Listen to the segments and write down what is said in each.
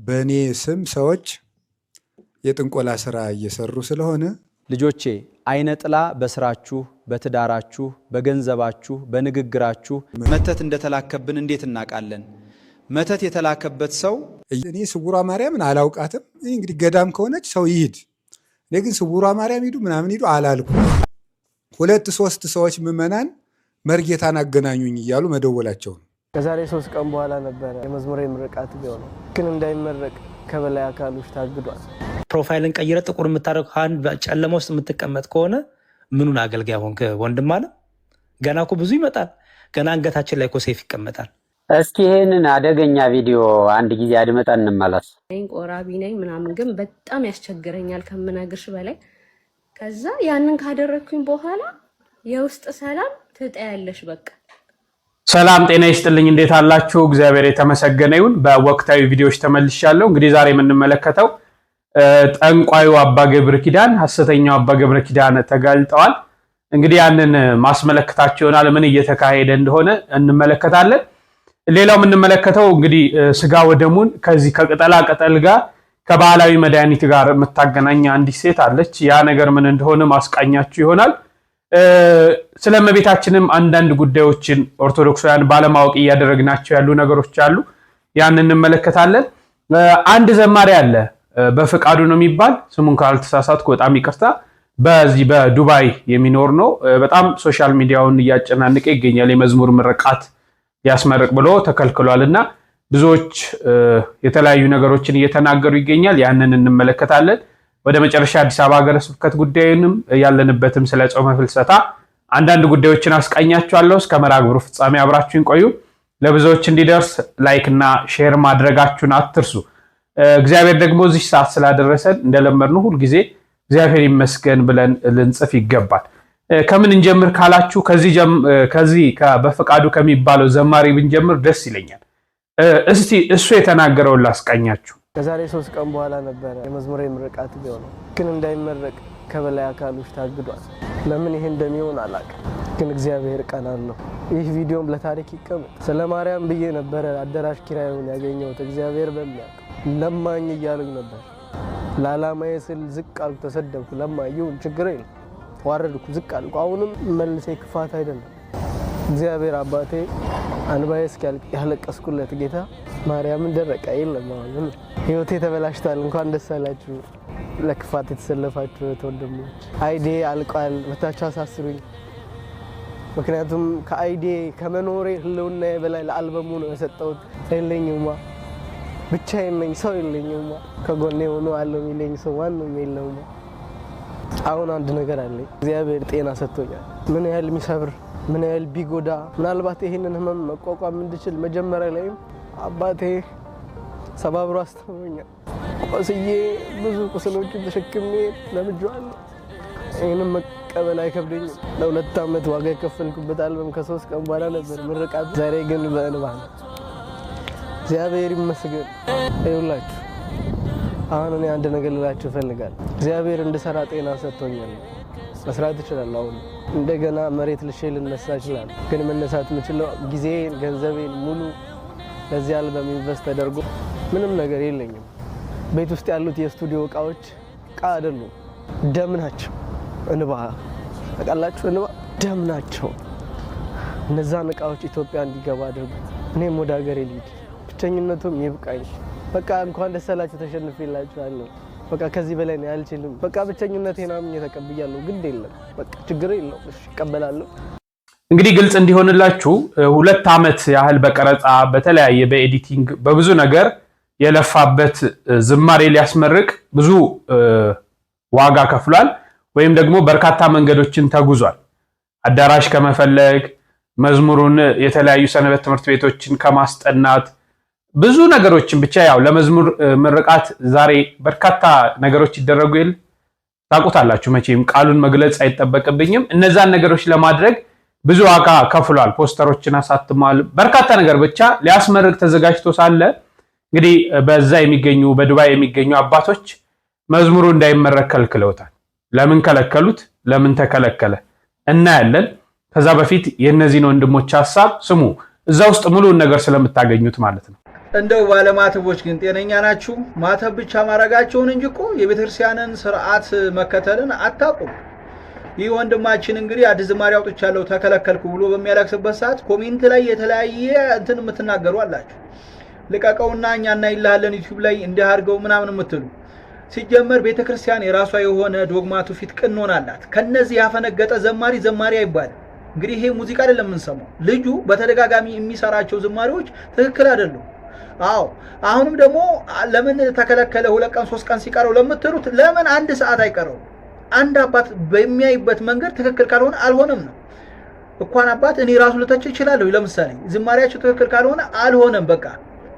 በእኔ ስም ሰዎች የጥንቆላ ስራ እየሰሩ ስለሆነ ልጆቼ አይነ ጥላ በስራችሁ በትዳራችሁ በገንዘባችሁ በንግግራችሁ መተት እንደተላከብን እንዴት እናቃለን? መተት የተላከበት ሰው እኔ ስውሯ ማርያምን አላውቃትም። እንግዲህ ገዳም ከሆነች ሰው ይሂድ። እኔ ግን ስውሯ ማርያም ሂዱ ምናምን ሂዱ አላልኩ። 2-3 ሰዎች ምዕመናን መርጌታን አገናኙኝ እያሉ መደወላቸው ነው። ከዛሬ 3 ቀን በኋላ ነበር የመዝሙር ምርቃት ቢሆነው ግን እንዳይመረቅ ከበላይ አካሎች ታግዷል። ፕሮፋይልን ቀይረ ጥቁር የምታደርግ ካን በጨለማ ውስጥ የምትቀመጥ ከሆነ ምኑን አገልጋይ ሆንክ ወንድም አለ። ገና እኮ ብዙ ይመጣል። ገና አንገታችን ላይ እኮ ሰይፍ ይቀመጣል። እስኪ ይሄንን አደገኛ ቪዲዮ አንድ ጊዜ አድመጣን እንመለስ። ቆራቢ ነኝ ምናምን ግን በጣም ያስቸግረኛል ከምነግርሽ በላይ። ከዛ ያንን ካደረኩኝ በኋላ የውስጥ ሰላም ትጠያለሽ በቃ። ሰላም ጤና ይስጥልኝ። እንዴት አላችሁ? እግዚአብሔር የተመሰገነ ይሁን። በወቅታዊ ቪዲዮዎች ተመልሻለሁ። እንግዲህ ዛሬ የምንመለከተው ጠንቋዩ አባ ገብረ ኪዳን ሐሰተኛው አባ ገብረ ኪዳን ተጋልጠዋል። እንግዲህ ያንን ማስመለከታቸው ይሆናል። ምን እየተካሄደ እንደሆነ እንመለከታለን። ሌላው የምንመለከተው እንግዲህ ስጋ ወደሙን ከዚህ ከቅጠላ ቅጠል ጋር ከባህላዊ መድኃኒት ጋር የምታገናኝ አንዲት ሴት አለች። ያ ነገር ምን እንደሆነ ማስቃኛችሁ ይሆናል። ስለመቤታችንም አንዳንድ ጉዳዮችን ኦርቶዶክሳውያን ባለማወቅ እያደረግናቸው ያሉ ነገሮች አሉ። ያን እንመለከታለን። አንድ ዘማሪ አለ በፍቃዱ ነው የሚባል ስሙን ካልተሳሳትኩ በጣም ይቅርታ። በዚህ በዱባይ የሚኖር ነው። በጣም ሶሻል ሚዲያውን እያጨናነቀ ይገኛል። የመዝሙር ምርቃት ያስመርቅ ብሎ ተከልክሏልና ብዙዎች የተለያዩ ነገሮችን እየተናገሩ ይገኛል። ያንን እንመለከታለን። ወደ መጨረሻ አዲስ አበባ ሀገረ ስብከት ጉዳይንም ያለንበትም ስለ ጾመ ፍልሰታ አንዳንድ ጉዳዮችን አስቃኛችኋለሁ። እስከ መርሃ ግብሩ ፍጻሜ አብራችሁን ቆዩ። ለብዙዎች እንዲደርስ ላይክ እና ሼር ማድረጋችሁን አትርሱ። እግዚአብሔር ደግሞ እዚህ ሰዓት ስላደረሰን እንደለመድነው ሁሉ ጊዜ እግዚአብሔር ይመስገን ብለን ልንጽፍ ይገባል። ከምን እንጀምር ካላችሁ ከዚህ በፍቃዱ ከሚባለው ዘማሪ ብንጀምር ደስ ይለኛል። እስቲ እሱ የተናገረውን ላስቃኛችሁ። ከዛሬ 3 ቀን በኋላ ነበር የመዝሙር ምርቃት ቢሆነው ግን እንዳይመረቅ ከበላይ አካሎች ታግዷል። ለምን ይሄ እንደሚሆን አላውቅም፣ ግን እግዚአብሔር ቃል ነው። ይህ ቪዲዮም ለታሪክ ይቀመጥ። ስለ ማርያም ብዬ ነበር አዳራሽ ኪራዩን ያገኘሁት። እግዚአብሔር በሚያውቅ ለማኝ እያሉኝ ነበር። ለዓላማዬ ስል ዝቅ አልኩ፣ ተሰደብኩ። ለማየውን ችግር የለም ዋረድኩ፣ ዝቅ አልኩ። አሁንም መልሴ ክፋት አይደለም። እግዚአብሔር አባቴ አንባዬ እስኪያልቅ ያለቀስኩለት ጌታ ማርያምን ደረቀ የለም። አሁን ህይወቴ ተበላሽቷል። እንኳን ደስ አላችሁ ለክፋት የተሰለፋችሁ ወንድሞች። አይዲ አልቋል። መታችሁ አሳስሩኝ። ምክንያቱም ከአይዲ ከመኖሬ ህልውና በላይ ለአልበሙ ነው የሰጠሁት። የለኝማ ብቻዬን ነኝ፣ ሰው የለኝማ። ከጎኔ ሆኖ አለው የሚለኝ ሰው ማንም የለውማ። አሁን አንድ ነገር አለኝ። እግዚአብሔር ጤና ሰጥቶኛል። ምን ያህል የሚሰብር ምን ያህል ቢጎዳ ምናልባት ይሄንን ህመም መቋቋም እንድችል መጀመሪያ ላይም አባቴ ሰባብሮ አስተምሮኛል። ቆስዬ ብዙ ቁስሎችን ተሸክሜ ለምጄዋለሁ። ይሄንን መቀበል አይከብደኝም። ለ2 ዓመት ዋጋ የከፈልኩበት አልበም ከ3 ቀን በኋላ ነበር ምርቃት። ዛሬ ግን በእንባ ነው። እግዚአብሔር ይመስገን። ይውላችሁ አሁን እኔ አንድ ነገር ልላችሁ እፈልጋለሁ። እግዚአብሔር እንድሰራ ጤና ሰጥቶኛል። መስራት እችላለሁ። አሁን እንደገና መሬት ልሼ ልነሳ እችላለሁ። ግን መነሳት የምችለው ጊዜን ገንዘቤን ሙሉ ለዚህ አልበም ኢንቨስት ተደርጎ ምንም ነገር የለኝም። ቤት ውስጥ ያሉት የስቱዲዮ እቃዎች እቃ አይደሉም፣ ደም ናቸው። እንባ ታውቃላችሁ፣ እንባ ደም ናቸው። እነዛን እቃዎች ኢትዮጵያ እንዲገባ አድርጉ። እኔም ወደ ሀገሬ ልሂድ፣ ብቸኝነቱም ይብቃኝ። በቃ እንኳን ደስ አላችሁ፣ ተሸንፌላችኋለሁ። በቃ ከዚህ በላይ ነው አልችልም። በቃ ብቸኝነቴን አምኜ ተቀብያለሁ። ግድ የለም በቃ ችግር የለም፣ እሺ እቀበላለሁ። እንግዲህ ግልጽ እንዲሆንላችሁ 2 ዓመት ያህል በቀረጻ በተለያየ በኤዲቲንግ በብዙ ነገር የለፋበት ዝማሬ ሊያስመርቅ ብዙ ዋጋ ከፍሏል። ወይም ደግሞ በርካታ መንገዶችን ተጉዟል። አዳራሽ ከመፈለግ መዝሙሩን የተለያዩ ሰንበት ትምህርት ቤቶችን ከማስጠናት ብዙ ነገሮችን ብቻ ያው ለመዝሙር ምርቃት ዛሬ በርካታ ነገሮች ይደረጉ ይል ታውቁታላችሁ። መቼም ቃሉን መግለጽ አይጠበቅብኝም። እነዛን ነገሮች ለማድረግ ብዙ ዋጋ ከፍሏል። ፖስተሮችን አሳትሟል። በርካታ ነገር ብቻ ሊያስመርቅ ተዘጋጅቶ ሳለ እንግዲህ በዛ የሚገኙ በዱባይ የሚገኙ አባቶች መዝሙሩ እንዳይመረክ ከልክለውታል። ለምን ከለከሉት? ለምን ተከለከለ? እናያለን። ከዛ በፊት የነዚህን ወንድሞች ሐሳብ ስሙ። እዛ ውስጥ ሙሉውን ነገር ስለምታገኙት ማለት ነው። እንደው ባለማተቦች ግን ጤነኛ ናችሁ? ማተብ ብቻ ማረጋቸውን እንጂ እኮ የቤተክርስቲያንን ስርዓት መከተልን አታውቁም። ይህ ወንድማችን እንግዲህ አዲስ ዝማሬ አውጥቻለሁ ተከለከልኩ ብሎ በሚያለቅስበት ሰዓት ኮሜንት ላይ የተለያየ እንትን የምትናገሩ አላችሁ። ልቀቀውና እኛ እናይልሃለን ዩቲዩብ ላይ እንዲህ አድርገው ምናምን የምትሉ ሲጀመር ቤተክርስቲያን የራሷ የሆነ ዶግማ ትውፊት ቅኖና አላት። ከነዚህ ያፈነገጠ ዘማሪ አይባልም። እንግዲህ ይሄ ሙዚቃ አይደለም የምንሰማው። ልጁ በተደጋጋሚ የሚሰራቸው ዝማሬዎች ትክክል አይደሉም። አዎ አሁንም ደግሞ ለምን ተከለከለ 2 ቀን 3 ቀን ሲቀረው ለምትሉት ለምን 1 ሰዓት አይቀረው? አንድ አባት በሚያይበት መንገድ ትክክል ካልሆነ አልሆነም ነው። እንኳን አባት እኔ ራሱ ልተች እችላለሁ። ለምሳሌ ዝማሬያቸው ትክክል ካልሆነ አልሆነም በቃ።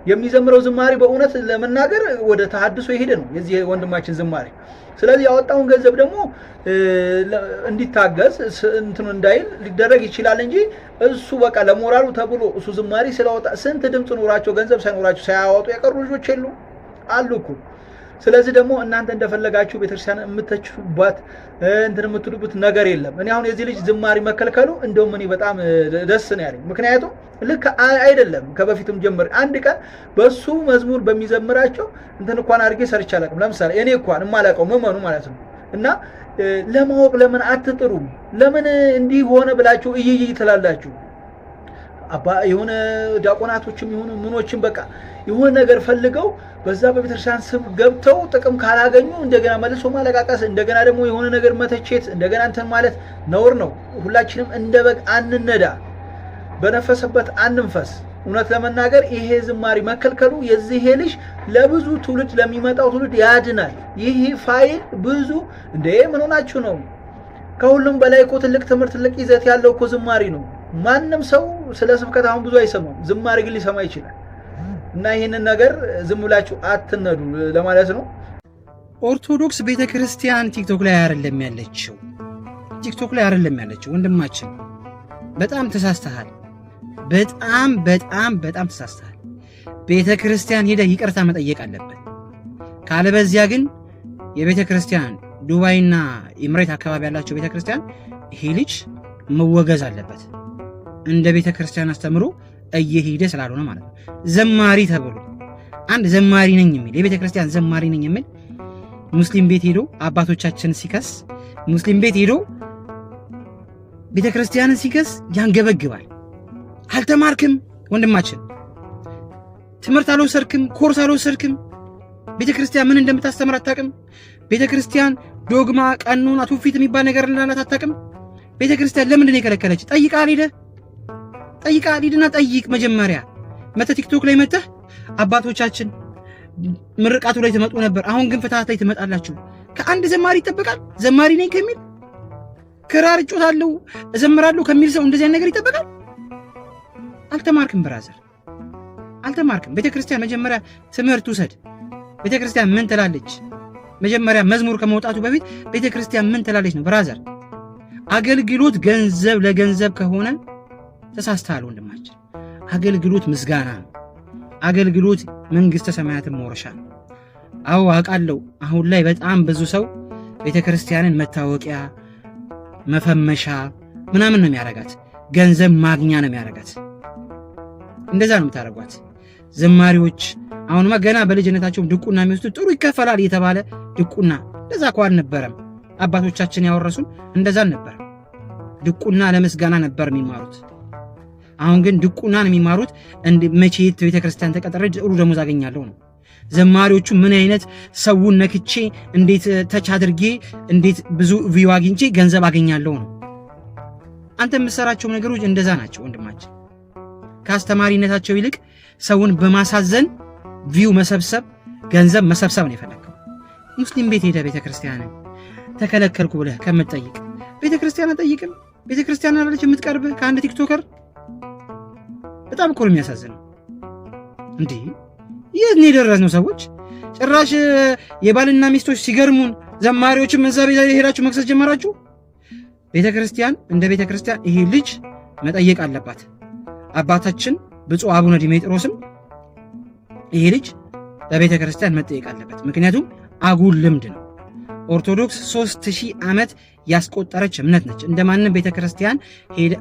የሚዘምረው ዝማሬ በእውነት ለመናገር ወደ ተሐድሶ የሄደ ነው የዚህ ወንድማችን ዝማሬ። ስለዚህ ያወጣውን ገንዘብ ደግሞ እንዲታገዝ እንትኑ እንዳይል ሊደረግ ይችላል እንጂ እሱ በቃ ለሞራሉ ተብሎ እሱ ዝማሬ ስለወጣ ስንት ድምጽ ኖራቸው ገንዘብ ሳይኖራቸው ሳያወጡ የቀሩ ልጆች የሉ አሉ እኮ። ስለዚህ ደግሞ እናንተ እንደፈለጋችሁ ቤተክርስቲያን የምትተቹባት እንትን የምትሉበት ነገር የለም። እኔ አሁን የዚህ ልጅ ዝማሬ መከልከሉ እንደውም እኔ በጣም ደስ ነው ያለኝ። ምክንያቱም ልክ አይደለም። ከበፊትም ጀምር አንድ ቀን በሱ መዝሙር በሚዘምራቸው እንትን እንኳን አድርጌ ሰርቼ አላውቅም። ለምሳሌ እኔ እንኳን የማላውቀው መመኑ ማለት ነው። እና ለማወቅ ለምን አትጥሩም? ለምን እንዲህ ሆነ ብላችሁ እይይ ትላላችሁ? አባ የሆነ ዲያቆናቶችም የሆኑ ምኖችም በቃ የሆነ ነገር ፈልገው በዛ በቤተክርስቲያን ስም ገብተው ጥቅም ካላገኙ እንደገና መልሶ ማለቃቀስ፣ እንደገና ደግሞ የሆነ ነገር መተቸት፣ እንደገና እንትን ማለት ነውር ነው። ሁላችንም እንደ በግ አንነዳ፣ በነፈሰበት አንንፈስ። እውነት ለመናገር ይሄ ዝማሬ መከልከሉ የዚህ ልጅ ለብዙ ትውልድ ለሚመጣው ትውልድ ያድናል። ይሄ ፋይል ብዙ እንደ ምን ሆናችሁ ነው? ከሁሉም በላይ እኮ ትልቅ ትምህርት ትልቅ ይዘት ያለው እኮ ዝማሬ ነው። ማንም ሰው ስለ ስብከት አሁን ብዙ አይሰማም፣ ዝማሬ ግን ሊሰማ ይችላል። እና ይሄንን ነገር ዝም ብላችሁ አትነዱ ለማለት ነው። ኦርቶዶክስ ቤተክርስቲያን ቲክቶክ ላይ አይደለም ያለችው፣ ቲክቶክ ላይ አይደለም ያለችው። ወንድማችን በጣም ተሳስተሃል። በጣም ተሳስተሃል። ቤተክርስቲያን ሄደህ ይቅርታ መጠየቅ አለበት። ካለበዚያ ግን የቤተክርስቲያን ዱባይና ኢምሬት አካባቢ ያላቸው ቤተክርስቲያን ይሄ ልጅ መወገዝ አለበት። እንደ ቤተክርስቲያን አስተምሮ እየሄደ ስላልሆነ ማለት ነው። ዘማሪ ተብሎ አንድ ዘማሪ ነኝ የሚል የቤተክርስቲያን ዘማሪ ነኝ የሚል ሙስሊም ቤት ሄዶ አባቶቻችን ሲከስ፣ ሙስሊም ቤት ሄዶ ቤተክርስቲያንን ሲከስ ያንገበግባል። አልተማርክም ወንድማችን፣ ትምህርት አልወሰድክም፣ ኮርስ አልወሰድክም፣ ቤተክርስቲያን ምን እንደምታስተምር አታውቅም። ቤተክርስቲያን ዶግማ፣ ቀኖና፣ ትውፊት የሚባል ነገር እንዳላት አታውቅም። ቤተክርስቲያን ለምንድን ነው የከለከለች? ጠይቃ ሂድና ጠይቅ። መጀመሪያ መተህ ቲክቶክ ላይ መተህ አባቶቻችን ምርቃቱ ላይ ትመጡ ነበር፣ አሁን ግን ፍትሃት ላይ ትመጣላችሁ። ከአንድ ዘማሪ ይጠበቃል? ዘማሪ ነኝ ከሚል ክራር እጮታለሁ እዘምራለሁ ከሚል ሰው እንደዚህ ነገር ይጠበቃል? አልተማርክም ብራዘር፣ አልተማርክም። ቤተክርስቲያን መጀመሪያ ትምህርት ውሰድ። ቤተክርስቲያን ምን ትላለች? መጀመሪያ መዝሙር ከመውጣቱ በፊት ቤተክርስቲያን ምን ትላለች ነው ብራዘር። አገልግሎት ገንዘብ ለገንዘብ ከሆነ ተሳስተሃል ወንድማችን። አገልግሎት ምስጋና ነው። አገልግሎት መንግስተ ሰማያትን መውረሻ ነው። አዎ አውቃለሁ። አሁን ላይ በጣም ብዙ ሰው ቤተክርስቲያንን መታወቂያ መፈመሻ ምናምን ነው የሚያረጋት፣ ገንዘብ ማግኛ ነው የሚያረጋት። እንደዛ ነው የምታረጓት ዘማሪዎች። አሁንማ ገና በልጅነታቸው ድቁና የሚወስዱ ጥሩ ይከፈላል እየተባለ ድቁና እንደዛ እኮ አልነበረም። አባቶቻችን ያወረሱን እንደዛ ነበር። ድቁና ለምስጋና ነበር የሚማሩት። አሁን ግን ድቁናን የሚማሩት መቼት ቤተክርስቲያን ተቀጠረ ጥሩ ደሞዝ አገኛለሁ ነው። ዘማሪዎቹ ምን አይነት ሰውን ነክቼ እንዴት ተች አድርጌ እንዴት ብዙ ቪው አግኝቼ ገንዘብ አገኛለሁ ነው። አንተ የምትሰራቸው ነገሮች እንደዛ ናቸው ወንድማችን። ከአስተማሪነታቸው ይልቅ ሰውን በማሳዘን ቪው መሰብሰብ፣ ገንዘብ መሰብሰብ ነው የፈለገው። ሙስሊም ቤት ሄደ ቤተክርስቲያንን ተከለከልኩ ብለህ ከምትጠይቅ ቤተክርስቲያን አጠይቅም። ቤተክርስቲያን አለች የምትቀርብህ ከአንድ ቲክቶከር። በጣም እኮ ነው የሚያሳዝነው። እንዴ የት ነው የደረስነው ሰዎች? ጭራሽ የባልና ሚስቶች ሲገርሙን ዘማሪዎችም እዛ ቤት ሄዳችሁ መክሰስ ጀመራችሁ። ቤተክርስቲያን እንደ ቤተክርስቲያን ይሄ ልጅ መጠየቅ አለባት። አባታችን ብፁዕ አቡነ ዲሜጥሮስም ይሄ ልጅ በቤተክርስቲያን መጠየቅ አለበት። ምክንያቱም አጉል ልምድ ነው። ኦርቶዶክስ 3000 ዓመት ያስቆጠረች እምነት ነች። እንደማንም ቤተክርስቲያን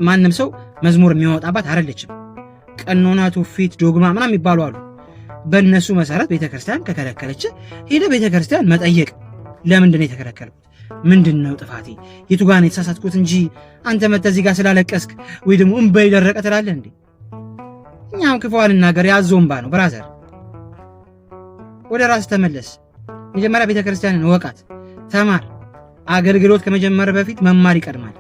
ማንም ሰው መዝሙር የሚያወጣባት አይደለችም። ቀኖና፣ ትውፊት፣ ዶግማ ምናምን የሚባሉ አሉ። በእነሱ መሰረት ቤተክርስቲያን ከከለከለች ሄደ ቤተክርስቲያን መጠየቅ። ለምንድን ነው የተከለከልኩት? ምንድን ነው ጥፋቴ? የቱ ጋር ነው የተሳሳትኩት? እንጂ አንተ መተህ እዚህ ጋር ስላለቀስክ ወይ ደግሞ እንባ ይደረቀ ትላለህ እንዴ? እኛም ክፉ አልናገር፣ ያዞ እንባ ነው ብራዘር። ወደ ራስ ተመለስ። መጀመሪያ ቤተክርስቲያንን ወቃት፣ ተማር። አገልግሎት ከመጀመር በፊት መማር ይቀድማል።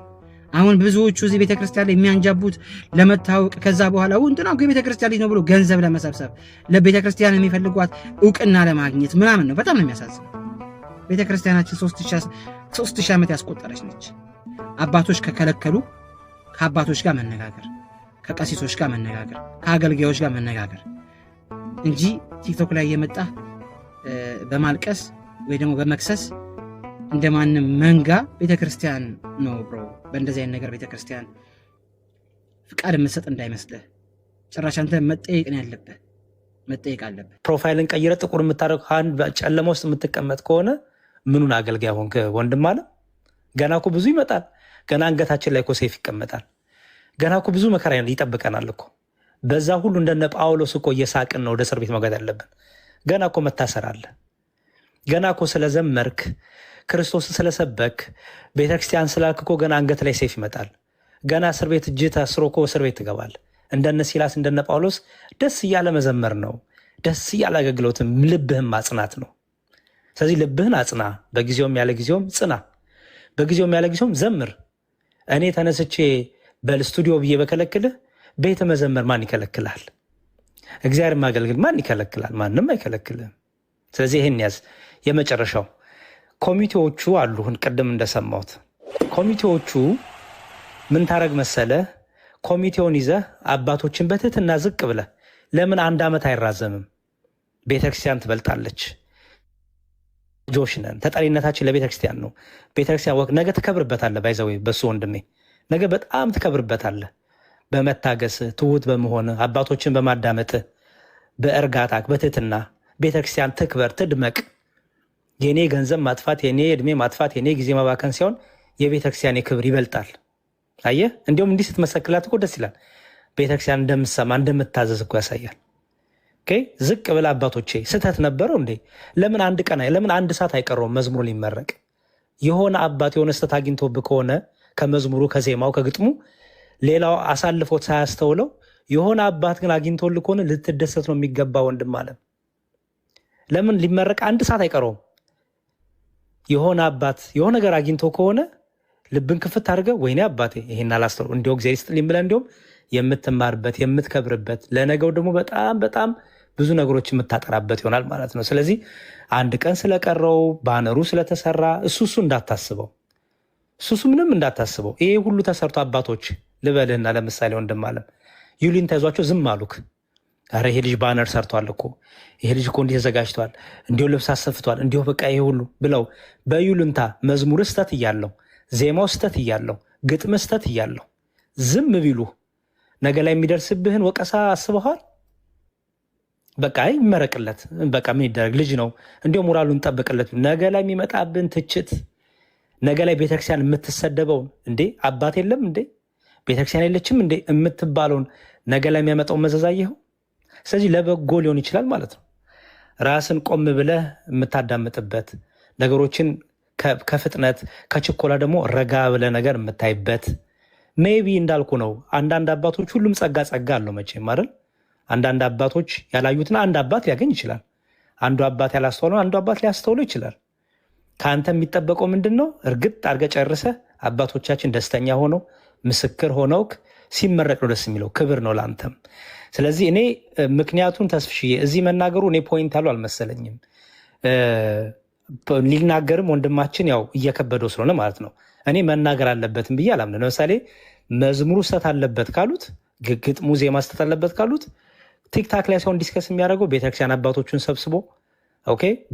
አሁን ብዙዎቹ እዚህ ቤተክርስቲያን ላይ የሚያንጃቡት ለመታወቅ ከዛ በኋላ እንትና የቤተክርስቲያን ልጅ ነው ብሎ ገንዘብ ለመሰብሰብ ለቤተክርስቲያን የሚፈልጓት እውቅና ለማግኘት ምናምን ነው። በጣም ነው የሚያሳዝነው። ቤተክርስቲያናችን 3000 ዓመት ያስቆጠረች ነች። አባቶች ከከለከሉ ከአባቶች ጋር መነጋገር፣ ከቀሲሶች ጋር መነጋገር፣ ከአገልጋዮች ጋር መነጋገር እንጂ ቲክቶክ ላይ የመጣ በማልቀስ ወይ ደግሞ በመክሰስ እንደማንም መንጋ ቤተክርስቲያን ነው ብሮ። በእንደዚህ አይነት ነገር ቤተክርስቲያን ፍቃድ የምትሰጥ እንዳይመስልህ። ጭራሽ አንተ መጠየቅ ነው ያለብህ፣ መጠየቅ አለብህ። ፕሮፋይልን ቀይረ ጥቁር የምታደርግ ጨለማ ውስጥ የምትቀመጥ ከሆነ ምኑን አገልጋይ ሆንክ ወንድም አለ። ገና እኮ ብዙ ይመጣል። ገና አንገታችን ላይ እኮ ሰይፍ ይቀመጣል። ገና እኮ ብዙ መከራ ይጠብቀናል እኮ። በዛ ሁሉ እንደነ ጳውሎስ እኮ እየሳቅን ነው ወደ እስር ቤት መግባት ያለብን። ገና እኮ መታሰር አለ። ገና እኮ ስለዘመርክ ክርስቶስን ስለሰበክ ቤተክርስቲያን ስላልክ እኮ ገና አንገት ላይ ሰይፍ ይመጣል። ገና እስር ቤት እጅ ታስሮ እኮ እስር ቤት ትገባል። እንደነ ሲላስ እንደነ ጳውሎስ ደስ እያለ መዘመር ነው፣ ደስ እያለ አገልግሎትም ልብህን ማጽናት ነው። ስለዚህ ልብህን አጽና፣ በጊዜውም ያለ ጊዜውም ጽና፣ በጊዜውም ያለ ጊዜውም ዘምር። እኔ ተነስቼ በስቱዲዮ ብዬ በከለክልህ ቤተ መዘመር ማን ይከለክልሃል? እግዚአብሔር ማገልገል ማን ይከለክላል? ማንም አይከለክልህም። ስለዚህ ይህን ያዝ። የመጨረሻው ኮሚቴዎቹ አሉህን ቅድም እንደሰማሁት ኮሚቴዎቹ ምን ታረግ መሰለ? ኮሚቴውን ይዘህ አባቶችን በትህትና ዝቅ ብለህ ለምን 1 ዓመት አይራዘምም? ቤተክርስቲያን ትበልጣለች። ልጆች ነን። ተጠሪነታችን ለቤተክርስቲያን ነው። ቤተክርስቲያን ነገ ትከብርበታለህ። ባይዘዌ በሱ ወንድሜ ነገ በጣም ትከብርበታለህ። በመታገስ ትሁት በመሆን አባቶችን በማዳመጥ በእርጋታ በትህትና ቤተክርስቲያን ትክበር ትድመቅ። የኔ ገንዘብ ማጥፋት፣ የኔ እድሜ ማጥፋት፣ የኔ ጊዜ ማባከን ሲሆን የቤተክርስቲያን ክብር ይበልጣል። አየህ፣ እንዲሁም እንዲህ ስትመሰክላት እኮ ደስ ይላል። ቤተክርስቲያን እንደምትሰማ እንደምታዘዝ እኮ ያሳያል። ዝቅ ብላ አባቶቼ ስህተት ነበረው እንዴ? ለምን 1 ቀን ለምን 1 ሰዓት አይቀረውም መዝሙሩ ሊመረቅ? የሆነ አባት የሆነ ስህተት አግኝቶብህ ከሆነ ከመዝሙሩ ከዜማው ከግጥሙ ሌላው አሳልፎት ሳያስተውለው የሆነ አባት ግን አግኝቶልህ ከሆነ ልትደሰት ነው የሚገባ ወንድም አለም። ለምን ሊመረቅ 1 ሰዓት አይቀረውም? የሆነ አባት የሆነ ነገር አግኝቶ ከሆነ ልብን ክፍት አድርገህ ወይኔ አባቴ ይሄን አላስተውለው እንዲሁ እግዚአብሔር ይስጥልኝ ብለህ እንዲሁም የምትማርበት የምትከብርበት ለነገው ደግሞ በጣም በጣም ብዙ ነገሮች የምታጠራበት ይሆናል ማለት ነው። ስለዚህ 1 ቀን ስለቀረው ባነሩ ስለተሰራ እሱ እንዳታስበው፣ እሱ ምንም እንዳታስበው። ይሄ ሁሉ ተሰርቶ አባቶች ልበልህና ለምሳሌ ወንድም አለም ዩሊን ተይዟቸው ዝም አሉክ። ኧረ ይሄ ልጅ ባነር ሰርቷል እኮ፣ ይሄ ልጅ እኮ እንዲህ ተዘጋጅቷል፣ እንዲሁ ልብስ አሰፍቷል፣ እንዲሁ በቃ ይሄ ሁሉ ብለው በዩልንታ መዝሙር ስተት እያለው ዜማው ስተት እያለው ግጥም ስተት እያለው ዝም ቢሉ ነገ ላይ የሚደርስብህን ወቀሳ አስበኋል። በቃ ይመረቅለት፣ በቃ ምን ይደረግ ልጅ ነው እንዲሁ ሞራሉን ጠብቅለት። ነገ ላይ የሚመጣብን ትችት፣ ነገ ላይ ቤተክርስቲያን የምትሰደበውን እንዴ አባት የለም እንዴ ቤተክርስቲያን የለችም እንዴ የምትባለውን ነገ ላይ የሚያመጣውን መዘዛየኸው። ስለዚህ ለበጎ ሊሆን ይችላል ማለት ነው። ራስን ቆም ብለህ የምታዳምጥበት ነገሮችን ከፍጥነት ከችኮላ ደግሞ ረጋ ብለህ ነገር የምታይበት ሜቢ እንዳልኩ ነው። አንዳንድ አባቶች ሁሉም ጸጋ አለው መቼም አይደል። አንዳንድ አባቶች ያላዩትን አንድ አባት ሊያገኝ ይችላል። አንዱ አባት ያላስተውለው አንዱ አባት ሊያስተውለው ይችላል። ከአንተ የሚጠበቀው ምንድን ነው? እርግጥ አድርገህ ጨርሰህ አባቶቻችን ደስተኛ ሆነው ምስክር ሆነው ሲመረቅ ነው ደስ የሚለው፣ ክብር ነው ለአንተም። ስለዚህ እኔ ምክንያቱን ተስፍሽዬ እዚህ መናገሩ እኔ ፖይንት አለው አልመሰለኝም። ሊናገርም ወንድማችን ያው እየከበደው ስለሆነ ማለት ነው እኔ መናገር አለበትም ብዬ አላምንም። ለምሳሌ መዝሙሩ ስተት አለበት ካሉት፣ ግጥሙ ዜማ ስተት አለበት ካሉት ቲክታክ ላይ ሰውን ዲስከስ የሚያደርገው ቤተክርስቲያን አባቶቹን ሰብስቦ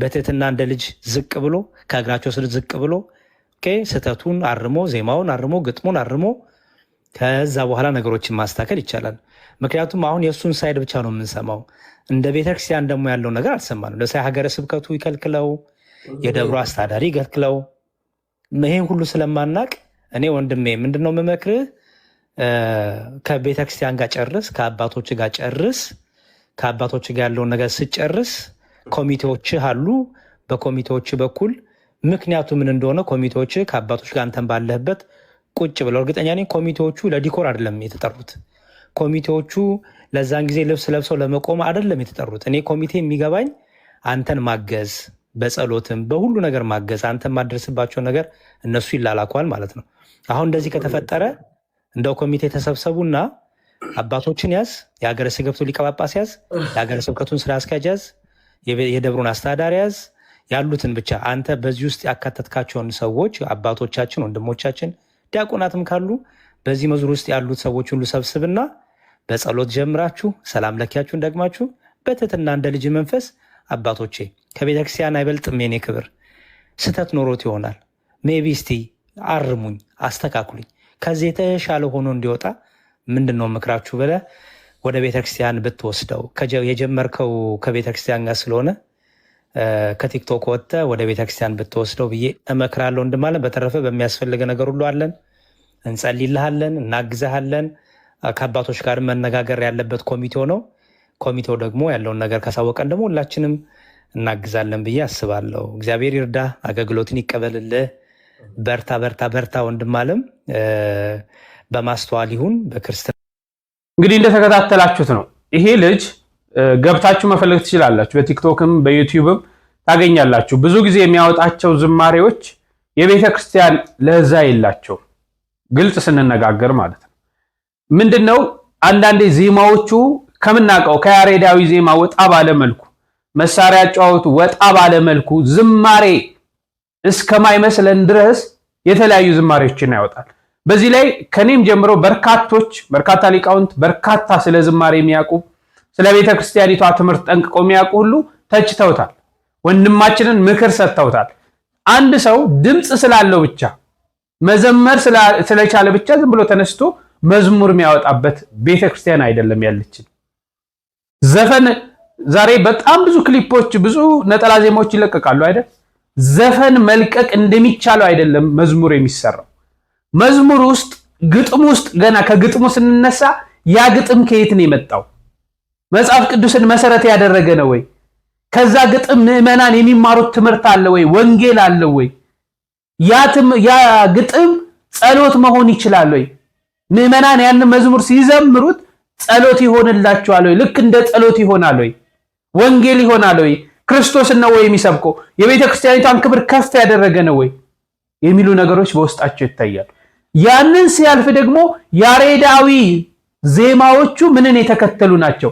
በትህትና እንደ ልጅ ዝቅ ብሎ ከእግራቸው ስር ዝቅ ብሎ ስተቱን አርሞ ዜማውን አርሞ ግጥሙን አርሞ ከዛ በኋላ ነገሮችን ማስተካከል ይቻላል። ምክንያቱም አሁን የእሱን ሳይድ ብቻ ነው የምንሰማው። እንደ ቤተክርስቲያን ደግሞ ያለው ነገር አልሰማንም። ለምሳሌ ሀገረ ስብከቱ ይከልክለው፣ የደብሮ አስተዳዳሪ ይከልክለው። ይሄን ሁሉ ስለማናቅ እኔ ወንድሜ ምንድነው የምመክርህ? ከቤተክርስቲያን ጋር ጨርስ፣ ከአባቶች ጋር ጨርስ። ከአባቶች ጋር ያለውን ነገር ስጨርስ ኮሚቴዎች አሉ። በኮሚቴዎች በኩል ምክንያቱ ምን እንደሆነ ኮሚቴዎች ከአባቶች ጋር አንተን ባለህበት ቁጭ ብለው፣ እርግጠኛ ነኝ ኮሚቴዎቹ ለዲኮር አይደለም የተጠሩት። ኮሚቴዎቹ ለዛን ጊዜ ልብስ ለብሰው ለመቆም አይደለም የተጠሩት። እኔ ኮሚቴ የሚገባኝ አንተን ማገዝ፣ በጸሎትም በሁሉ ነገር ማገዝ፣ አንተን ማድረስባቸው ነገር እነሱ ይላላኳል ማለት ነው። አሁን እንደዚህ ከተፈጠረ እንደው ኮሚቴ ተሰብሰቡና አባቶችን ያዝ፣ የሀገረ ስብከቱ ሊቀ ጳጳስ ያዝ፣ የሀገረ ስብከቱን ስራ አስኪያጅ ያዝ፣ የደብሩን አስተዳዳሪ ያዝ፣ ያሉትን ብቻ አንተ በዚህ ውስጥ ያካተትካቸውን ሰዎች አባቶቻችን፣ ወንድሞቻችን፣ ዲያቆናትም ካሉ በዚህ መዝሙር ውስጥ ያሉት ሰዎች ሁሉ ሰብስብና በጸሎት ጀምራችሁ ሰላም ለኪያችሁን ደግማችሁ በትህትና እንደ ልጅ መንፈስ አባቶቼ ከቤተክርስቲያን አይበልጥም የኔ ክብር፣ ስተት ኖሮት ይሆናል ሜቢ እስቲ አርሙኝ፣ አስተካክሉኝ፣ ከዚህ የተሻለ ሆኖ እንዲወጣ ምንድን ነው ምክራችሁ ብለህ ወደ ቤተክርስቲያን ብትወስደው፣ የጀመርከው ከቤተክርስቲያን ጋር ስለሆነ ከቲክቶክ ወጥተህ ወደ ቤተክርስቲያን ብትወስደው ብዬ እመክራለሁ። እንድማለን። በተረፈ በሚያስፈልገ ነገር ሁሉ አለን፣ እንጸልይልሃለን፣ እናግዛሃለን። ከአባቶች ጋር መነጋገር ያለበት ኮሚቴው ነው። ኮሚቴው ደግሞ ያለውን ነገር ካሳወቀን ደግሞ ሁላችንም እናግዛለን ብዬ አስባለሁ። እግዚአብሔር ይርዳ፣ አገልግሎትን ይቀበልልህ። በርታ በርታ በርታ ወንድማለም፣ በማስተዋል ይሁን በክርስትና። እንግዲህ እንደተከታተላችሁት ነው። ይሄ ልጅ ገብታችሁ መፈለግ ትችላላችሁ። በቲክቶክም በዩቲዩብም ታገኛላችሁ። ብዙ ጊዜ የሚያወጣቸው ዝማሬዎች የቤተ ክርስቲያን ለዛ የላቸው። ግልጽ ስንነጋገር ማለት ነው። ምንድነው አንዳንዴ ዜማዎቹ ከምናውቀው ከያሬዳዊ ዜማ ወጣ ባለ መልኩ፣ መሳሪያ ጫወቱ ወጣ ባለ መልኩ ዝማሬ እስከማይመስለን ድረስ የተለያዩ ዝማሬዎችን ያወጣል። በዚህ ላይ ከኔም ጀምሮ በርካታ ሊቃውንት በርካታ ስለ ዝማሬ የሚያውቁ ስለ ቤተ ክርስቲያኒቷ ትምህርት ጠንቅቆ የሚያውቁ ሁሉ ተችተውታል። ወንድማችንን ምክር ሰጥተውታል። አንድ ሰው ድምፅ ስላለው ብቻ መዘመር ስለቻለ ብቻ ዝም ብሎ ተነስቶ መዝሙር የሚያወጣበት ቤተ ክርስቲያን አይደለም ያለችን። ዘፈን ዛሬ በጣም ብዙ ክሊፖች፣ ብዙ ነጠላ ዜማዎች ይለቀቃሉ አይደል? ዘፈን መልቀቅ እንደሚቻለው አይደለም መዝሙር የሚሰራው። መዝሙር ውስጥ ግጥም ውስጥ ገና ከግጥሙ ስንነሳ ያ ግጥም ከየት ነው የመጣው? መጽሐፍ ቅዱስን መሰረት ያደረገ ነው ወይ? ከዛ ግጥም ምዕመናን የሚማሩት ትምህርት አለ ወይ? ወንጌል አለ ወይ? ያ ግጥም ጸሎት መሆን ይችላል ወይ? ምዕመናን ያን መዝሙር ሲዘምሩት ጸሎት ይሆንላቸዋል ወይ? ልክ እንደ ጸሎት ይሆናል ወይ? ወንጌል ይሆናል ወይ? ክርስቶስን ነው ወይ የሚሰብከው? የቤተ ክርስቲያኒቷን ክብር ከፍ ያደረገ ነው ወይ የሚሉ ነገሮች በውስጣቸው ይታያሉ። ያንን ሲያልፍ ደግሞ ያሬዳዊ ዜማዎቹ ምንን የተከተሉ ናቸው?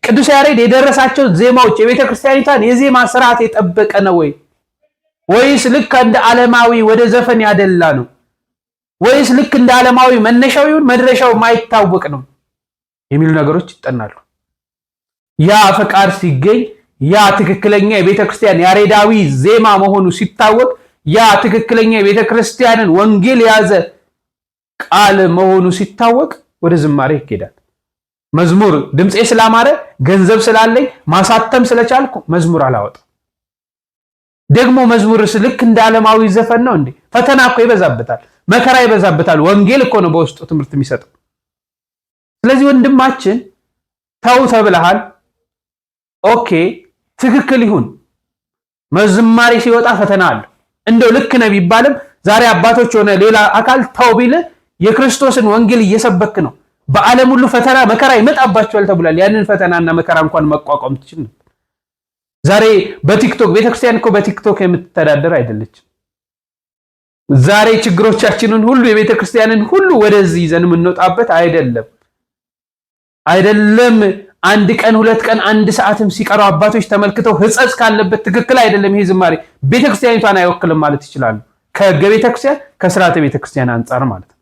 ቅዱስ ያሬድ የደረሳቸው ዜማዎች የቤተ ክርስቲያኒቷን የዜማ ስርዓት የጠበቀ ነው ወይ? ወይስ ልክ እንደ ዓለማዊ ወደ ዘፈን ያደላ ነው? ወይስ ልክ እንደ ዓለማዊ መነሻው ይሁን መድረሻው ማይታወቅ ነው የሚሉ ነገሮች ይጠናሉ። ያ ፈቃድ ሲገኝ፣ ያ ትክክለኛ የቤተ ክርስቲያን ያሬዳዊ ዜማ መሆኑ ሲታወቅ፣ ያ ትክክለኛ የቤተ ክርስቲያንን ወንጌል የያዘ ቃል መሆኑ ሲታወቅ ወደ ዝማሬ ይኬዳል። መዝሙር ድምጼ ስላማረ ገንዘብ ስላለኝ ማሳተም ስለቻልኩ መዝሙር አላወጣም። ደግሞ መዝሙርስ ልክ እንደ ዓለማዊ ዘፈን ነው እንዴ? ፈተና እኮ ይበዛበታል፣ መከራ ይበዛበታል። ወንጌል እኮ ነው በውስጡ ትምህርት የሚሰጠው። ስለዚህ ወንድማችን ተው ተብለሃል። ኦኬ ትክክል ይሁን። መዝማሬ ሲወጣ ፈተና አለ። እንደው ልክ ነው ቢባልም ዛሬ አባቶች ሆነ ሌላ አካል ተው ቢል የክርስቶስን ወንጌል እየሰበክ ነው። በዓለም ሁሉ ፈተና መከራ ይመጣባቸዋል ተብሏል። ያንን ፈተናና መከራ እንኳን መቋቋም ትችል ነበር። ዛሬ በቲክቶክ ቤተክርስቲያን እኮ በቲክቶክ የምትተዳደር አይደለችም። ዛሬ ችግሮቻችንን ሁሉ የቤተክርስቲያንን ሁሉ ወደዚህ ይዘን የምንወጣበት አይደለም። አንድ ቀን ሁለት ቀን አንድ ሰዓትም ሲቀረው አባቶች ተመልክተው ሕጸጽ ካለበት ትክክል አይደለም ይሄ ዝማሬ ቤተክርስቲያኒቷን አይወክልም ማለት ይችላሉ። ከሕገ ቤተክርስቲያን ከስርዓተ ቤተክርስቲያን አንጻር ማለት ነው።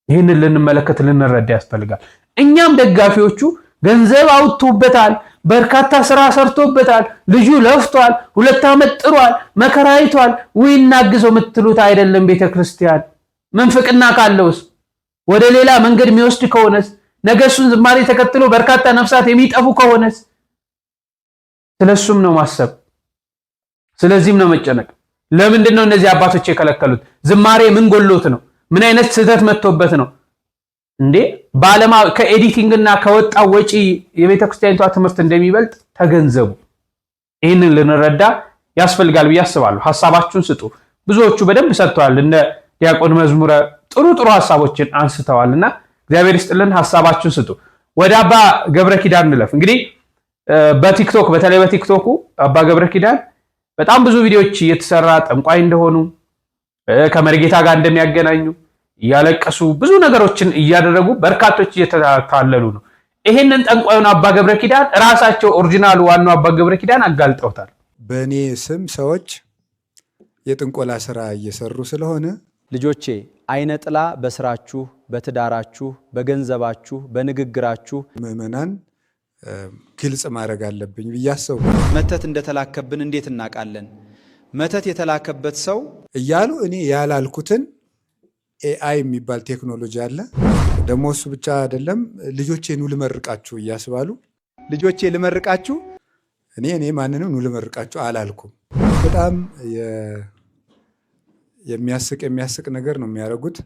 ይህንን ልንመለከት ልንረዳ ያስፈልጋል። እኛም ደጋፊዎቹ ገንዘብ አውጥቶበታል፣ በርካታ ስራ ሰርቶበታል፣ ልጁ ለፍቷል፣ 2 ዓመት ጥሯል፣ መከራ አይቷል፣ ወይ እናግዘው የምትሉት አይደለም። ቤተክርስቲያን መንፍቅና ካለውስ ወደ ሌላ መንገድ የሚወስድ ከሆነስ ነገ እሱን ዝማሬ ተከትሎ በርካታ ነፍሳት የሚጠፉ ከሆነስ ስለሱም ነው ማሰብ፣ ስለዚህም ነው መጨነቅ። ለምንድን ነው እነዚህ አባቶች የከለከሉት? ዝማሬ ምን ጎሎት ነው? ምን አይነት ስህተት መጥቶበት ነው? እንዴ ባለማ ከኤዲቲንግ እና ከወጣው ወጪ የቤተክርስቲያኒቷ ትምህርት እንደሚበልጥ ተገንዘቡ። ይህንን ልንረዳ ያስፈልጋል ብዬ አስባለሁ። ሐሳባችሁን ስጡ። ብዙዎቹ በደንብ ሰጥተዋል። እነ ዲያቆን መዝሙረ ጥሩ ሐሳቦችን አንስተዋልና እግዚአብሔር ይስጥልን። ሐሳባችሁን ስጡ። ወደ አባ ገብረ ኪዳን እንለፍ። እንግዲህ በቲክቶክ በተለይ በቲክቶኩ አባ ገብረ ኪዳን በጣም ብዙ ቪዲዮዎች እየተሰራ ጠንቋይ እንደሆኑ ከመርጌታ ጋር እንደሚያገናኙ እያለቀሱ ብዙ ነገሮችን እያደረጉ በርካቶች እየተታለሉ ነው። ይሄንን ጠንቋዩን አባ ገብረ ኪዳን ራሳቸው ኦሪጂናሉ ዋናው አባ ገብረ ኪዳን አጋልጠውታል። በእኔ ስም ሰዎች የጥንቆላ ስራ እየሰሩ ስለሆነ ልጆቼ አይነ ጥላ በስራችሁ፣ በትዳራችሁ፣ በገንዘባችሁ፣ በንግግራችሁ ምዕመናን ግልጽ ማድረግ አለብኝ ብዬ አሰብኩ። መተት እንደተላከብን እንዴት እናውቃለን? መተት የተላከበት ሰው እያሉ እኔ ያላልኩትን ኤአይ የሚባል ቴክኖሎጂ አለ። ደግሞ እሱ ብቻ አይደለም፣ ልጆቼን ልመርቃችሁ እያስባሉ ልጆቼ ልመርቃችሁ እኔ ማንንም ልመርቃችሁ አላልኩም። በጣም የሚያስቅ ነገር ነው የሚያደርጉት።